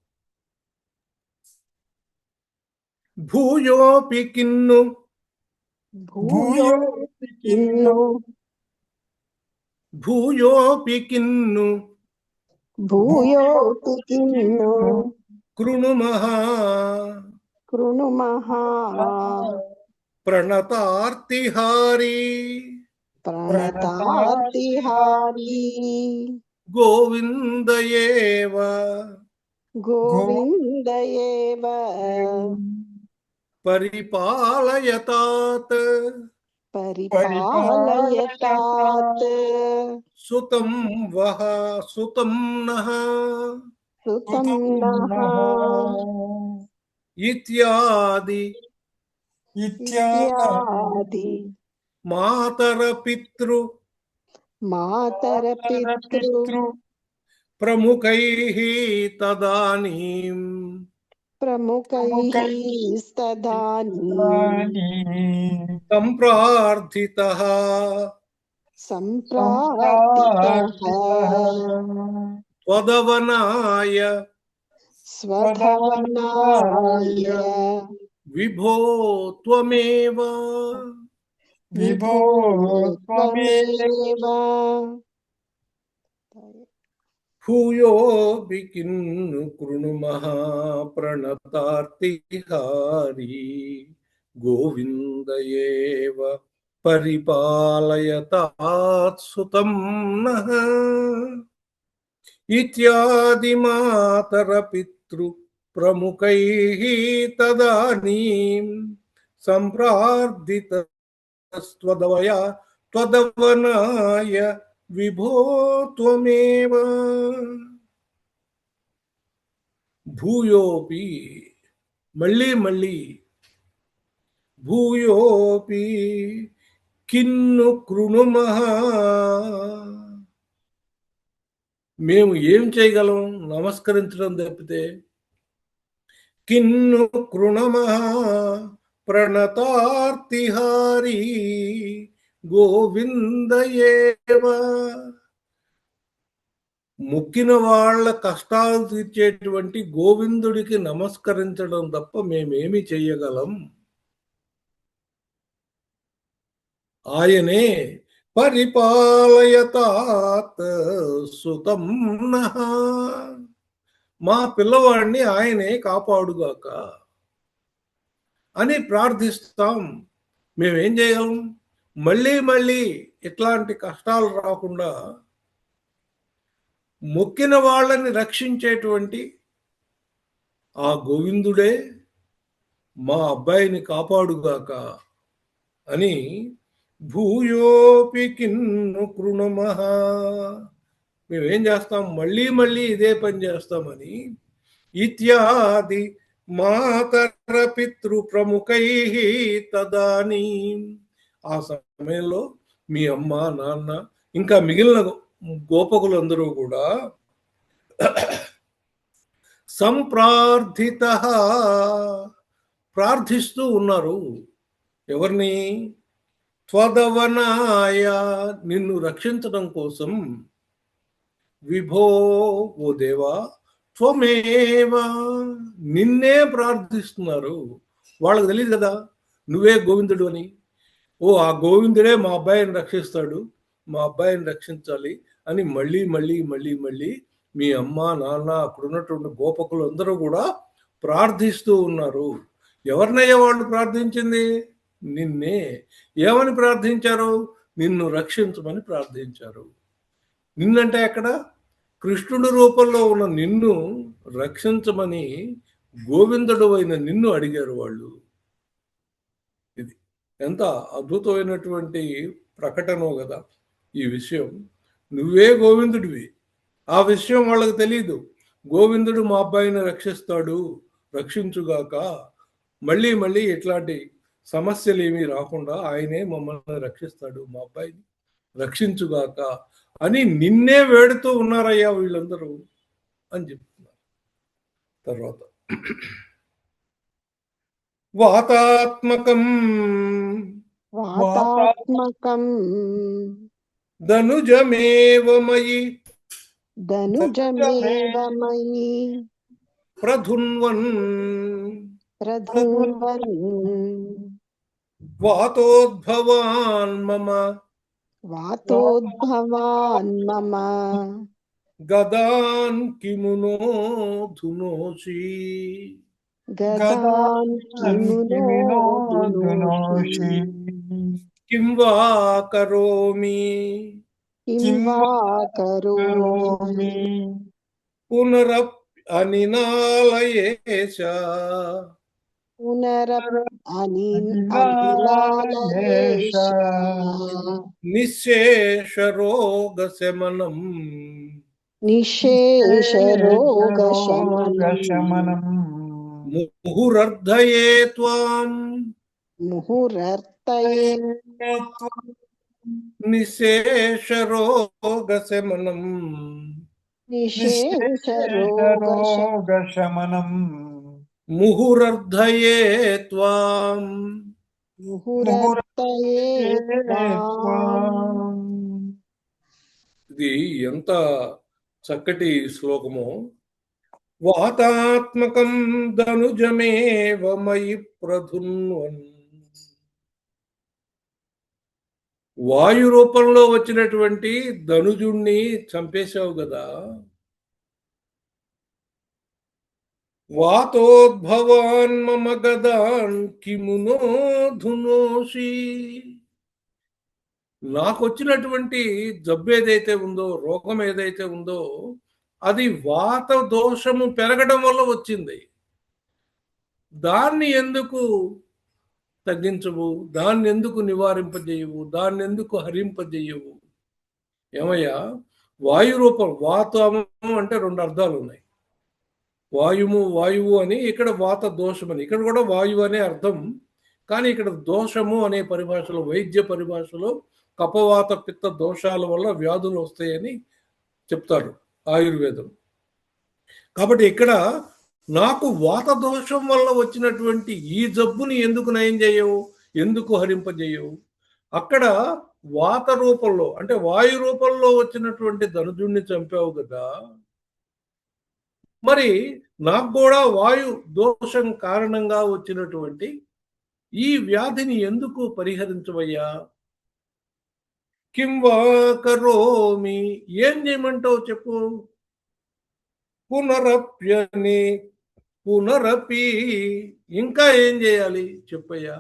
భూయోపి కిన్ను భూయోపి కిన్ను భూయోపి కిన్ను భూయోపి కిన్ను కృణుమహా కృణుమహా ప్రణతార్తిహారీ ప్రణతార్తిహారీ గోవిందయేవ గోవిందయేవ పరిపాలయతాత్ పరిపాలయతాత్ సుతం వహ సుతం నః సుతం నః ఇత్యాది ఇత్యాది మాతరపితృ మాతరపితృ ప్రముఖైః తదానీం ప్రముఖైస్తదానీం సంప్రార్థితః సంప్రార్థితః త్వదవనాయ స్వధవనాయ విభో త్వమేవ విభో త్వమేవ. భూయోపి కిన్ను కృణుమః ప్రణతార్తిహారీ గోవిందయేవ పరిపాలయతాత్ సుతం నః ఇత్యాది మాతరపితృ ప్రముఖైః తదానీం త్వదవనాయ విభో త్వమేవ. భూయోపి మళ్ళీ మళ్ళీ, భూయోపి కిన్ను కృణుమః, మేము ఏం చేయగలం నమస్కరించడం తప్పితే. కిన్ను కృణమః ప్రణతార్తిహారీ గోవిందయేవ, మొక్కిన వాళ్ళ కష్టాలు తీర్చేటువంటి గోవిందుడికి నమస్కరించడం తప్ప మేమేమి చెయ్యగలం. ఆయనే పరిపాలయతాత్ సుతం నః, మా పిల్లవాడిని ఆయనే కాపాడుగాక అని ప్రార్థిస్తాం. మేమేం చేయగలం? మళ్ళీ మళ్ళీ ఇట్లాంటి కష్టాలు రాకుండా మొక్కిన వాళ్ళని రక్షించేటువంటి ఆ గోవిందుడే మా అబ్బాయిని కాపాడుగాక అని భూయోపి కిన్ను కృణుమః, మేమేం చేస్తాం? మళ్ళీ మళ్ళీ ఇదే పని చేస్తామని. ఇత్యాది మాతరపితృ ప్రముఖైః తదానీం, ఆ సమయంలో మీ అమ్మ నాన్న ఇంకా మిగిలిన గోపకులందరూ కూడా సంప్రార్థితః ప్రార్థిస్తూ ఉన్నారు. ఎవరిని? త్వదవనాయ నిన్ను రక్షించడం కోసం. విభో ఓ దేవా, త్వమేవ నిన్నే ప్రార్థిస్తున్నారు. వాళ్ళకి తెలియదు కదా నువ్వే గోవిందుడు అని. ఓ ఆ గోవిందుడే మా అబ్బాయిని రక్షిస్తాడు, మా అబ్బాయిని రక్షించాలి అని మళ్ళీ మళ్ళీ మళ్ళీ మళ్ళీ మీ అమ్మ నాన్న అక్కడ ఉన్నటువంటి గోపకులు అందరూ కూడా ప్రార్థిస్తూ ఉన్నారు. ఎవరినయ్యా వాళ్ళు ప్రార్థించింది? నిన్నే. ఏమని ప్రార్థించారు? నిన్ను రక్షించమని ప్రార్థించారు. నిన్నంటే ఎక్కడ? కృష్ణుడి రూపంలో ఉన్న నిన్ను రక్షించమని గోవిందుడు అయిన నిన్ను అడిగారు వాళ్ళు. ఇది ఎంత అద్భుతమైనటువంటి ప్రకటనో కదా ఈ విషయం. నువ్వే గోవిందుడివి. ఆ విషయం వాళ్ళకి తెలియదు. గోవిందుడు మా అబ్బాయిని రక్షిస్తాడు, రక్షించుగాక, మళ్ళీ మళ్ళీ ఇట్లాంటి సమస్యలు ఏమీ రాకుండా ఆయనే మమ్మల్ని రక్షిస్తాడు, మా అబ్బాయిని రక్షించుగాక అని నిన్నే వేడుతూ ఉన్నారయ్యా వీళ్ళందరూ అని చెప్తున్నారు. తర్వాత వాతాత్మకం వాతాత్మకం ధనుజమేవ మయి ధనుజమేవ మయి ప్రధున్వన్ ప్రధున్వన్ వాతోద్భవాన్ మమ వాతోద్భవాన్ మమ గదాన్ కిమునో ధునోషి గదాన్ కిమునో ధునోషి కిం వా కరోమి కిం వా కరోమి పునరప్ అనినాలయేష అనిలాలయేష నిశేష రోగ శమనం నిశేష రోగ శమనం ముహురర్ధయే త్వాం ముహురర్తయే నిశేష రోగ శమనం నిశేష రోగ శమనం ముహురర్ధయే త్వాం ముహురర్తయే త్వాం. ఇది ఎంత చక్కటి శ్లోకమో. వాతాత్మకం ధనుజమేవ మయి ప్రధున్వన్. వాయు రూపంలో వచ్చినటువంటి ధనుజుణ్ణి చంపేశావు కదా. వాతోద్భవాన్ మమ గదాన్ కిమునో ధునోషి. నాకు వచ్చినటువంటి జబ్బు ఏదైతే ఉందో, రోగం ఏదైతే ఉందో, అది వాత దోషము పెరగడం వల్ల వచ్చింది. దాన్ని ఎందుకు తగ్గించవు? దాన్ని ఎందుకు నివారింపజేయవు? దాన్ని ఎందుకు హరింపజేయవు? ఏమయ్యా, వాయు రూపం, వాతము అంటే రెండు అర్థాలు ఉన్నాయి. వాయువు అని, ఇక్కడ వాత దోషమని. ఇక్కడ కూడా వాయువు అనే అర్థం, కానీ ఇక్కడ దోషము అనే పరిభాషలో, వైద్య పరిభాషలో కపవాత పిత్త దోషాల వల్ల వ్యాధులు వస్తాయని చెప్తారు ఆయుర్వేదం. కాబట్టి ఇక్కడ నాకు వాత దోషం వల్ల వచ్చినటువంటి ఈ జబ్బుని ఎందుకు నయం చేయవు? ఎందుకు హరింపజేయవు? అక్కడ వాత రూపంలో అంటే వాయు రూపంలో వచ్చినటువంటి ధనుజుణ్ణి చంపావు కదా, మరి నాకు కూడా వాయు దోషం కారణంగా వచ్చినటువంటి ఈ వ్యాధిని ఎందుకు పరిహరించవయ్యా? కిం వా కరోమి. ఏం చేయమంటావు చెప్పు? పునరపి. ఇంకా ఏం చేయాలి చెప్పయ్యా?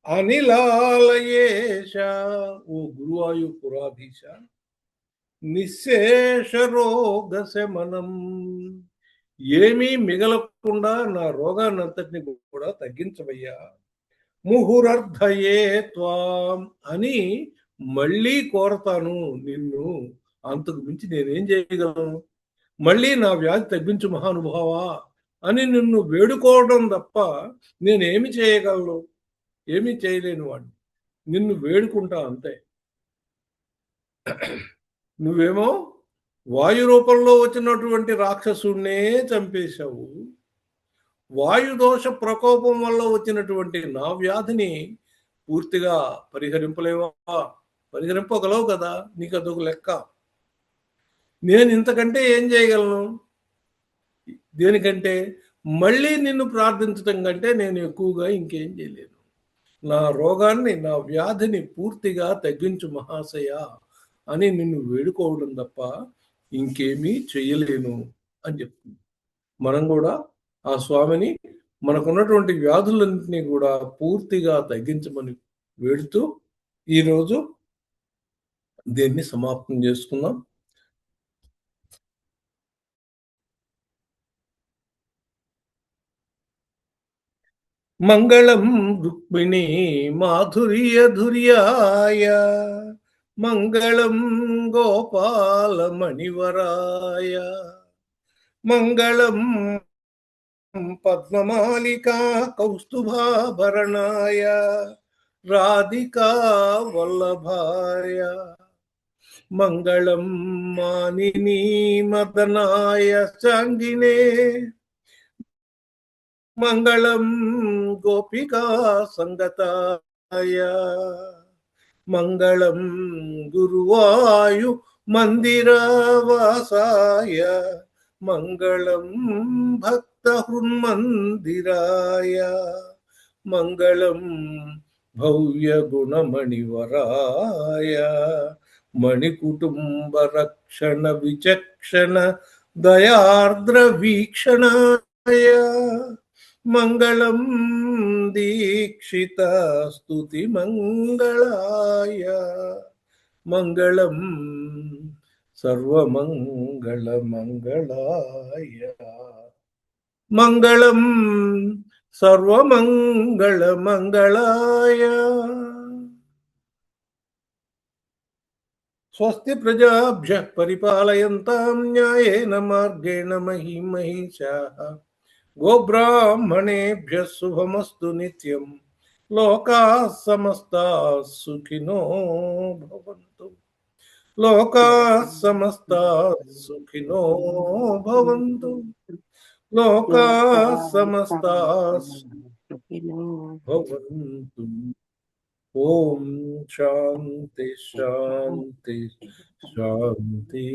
అనిలాలయేష. ఓ గురువాయు పురాధీశ, నిశేష రోగ శమనం. ఏమీ మిగలకుండా నా రోగాన్నంతటిని కూడా తగ్గించవయ్యా. ముహురర్ధయే త్వాం అని మళ్ళీ కోరతాను నిన్ను. అంతకు మించి నేనేం చేయగలను? మళ్ళీ నా వ్యాధి తగ్గించు మహానుభావా అని నిన్ను వేడుకోవడం తప్ప నేనేమి చేయగలను? ఏమీ చేయలేను వాడిని. నిన్ను వేడుకుంటా అంతే. నువ్వేమో వాయు రూపంలో వచ్చినటువంటి రాక్షసుడినే చంపేశావు. వాయుదోష ప్రకోపం వల్ల వచ్చినటువంటి నా వ్యాధిని పూర్తిగా పరిహరింపలేవా? పరిహరింపగలవు కదా, నీకు అదొక లెక్క. నేను ఇంతకంటే ఏం చేయగలను? దేనికంటే మళ్ళీ నిన్ను ప్రార్థించడం కంటే నేను ఎక్కువగా ఇంకేం చేయలేను. నా రోగాన్ని, నా వ్యాధిని పూర్తిగా తగ్గించు మహాశయ అని నిన్ను వేడుకోవడం తప్ప ఇంకేమీ చెయ్యలేను అని చెప్తుంది. మనం కూడా ఆ స్వామిని మనకున్నటువంటి వ్యాధులన్నింటినీ కూడా పూర్తిగా తగ్గించమని వేడుతూ ఈరోజు దీన్ని సమాప్తం చేసుకుందాం. మంగళం రుక్మిణీ మాధుర్యధుర్యాయ, మంగళం గోపాలమణివరాయ, మంగళం పద్మమాలికా కౌస్తుభాభరణాయ, రాధికా వల్లభాయ, మంగళం మానినీ మదనాయ చాంగినే, మంగళం గోపికా సంగతాయ, మంగళం గురువాయు మందిరవాసాయ, మంగళం భక్త హృన్మందిరాయ, మంగళం భవ్య గుణమణివరాయ, మణికుటుంబ రక్షణ విచక్షణ దయార్ద్ర వీక్షణాయ, మంగళం దీక్షిత స్తుతి మంగళాయ, మంగళం సర్వమంగళ మంగళాయ, మంగళం సర్వమంగళ మంగళాయ. స్వస్తి ప్రజాభ్యః పరిపాలయంతాం న్యాయేన మార్గేణ మహీం మహీషాః, గోబ్రాహ్మణేభ్యः శుభమస్తు నిత్యం, లోకాः సమస్తాः సుఖినో భవంతు, లోకాः సమస్తాः సుఖినో భవంతు, లోకాः సమస్తాः భవంతు. ఓం శాంతి శాంతి శాంతి.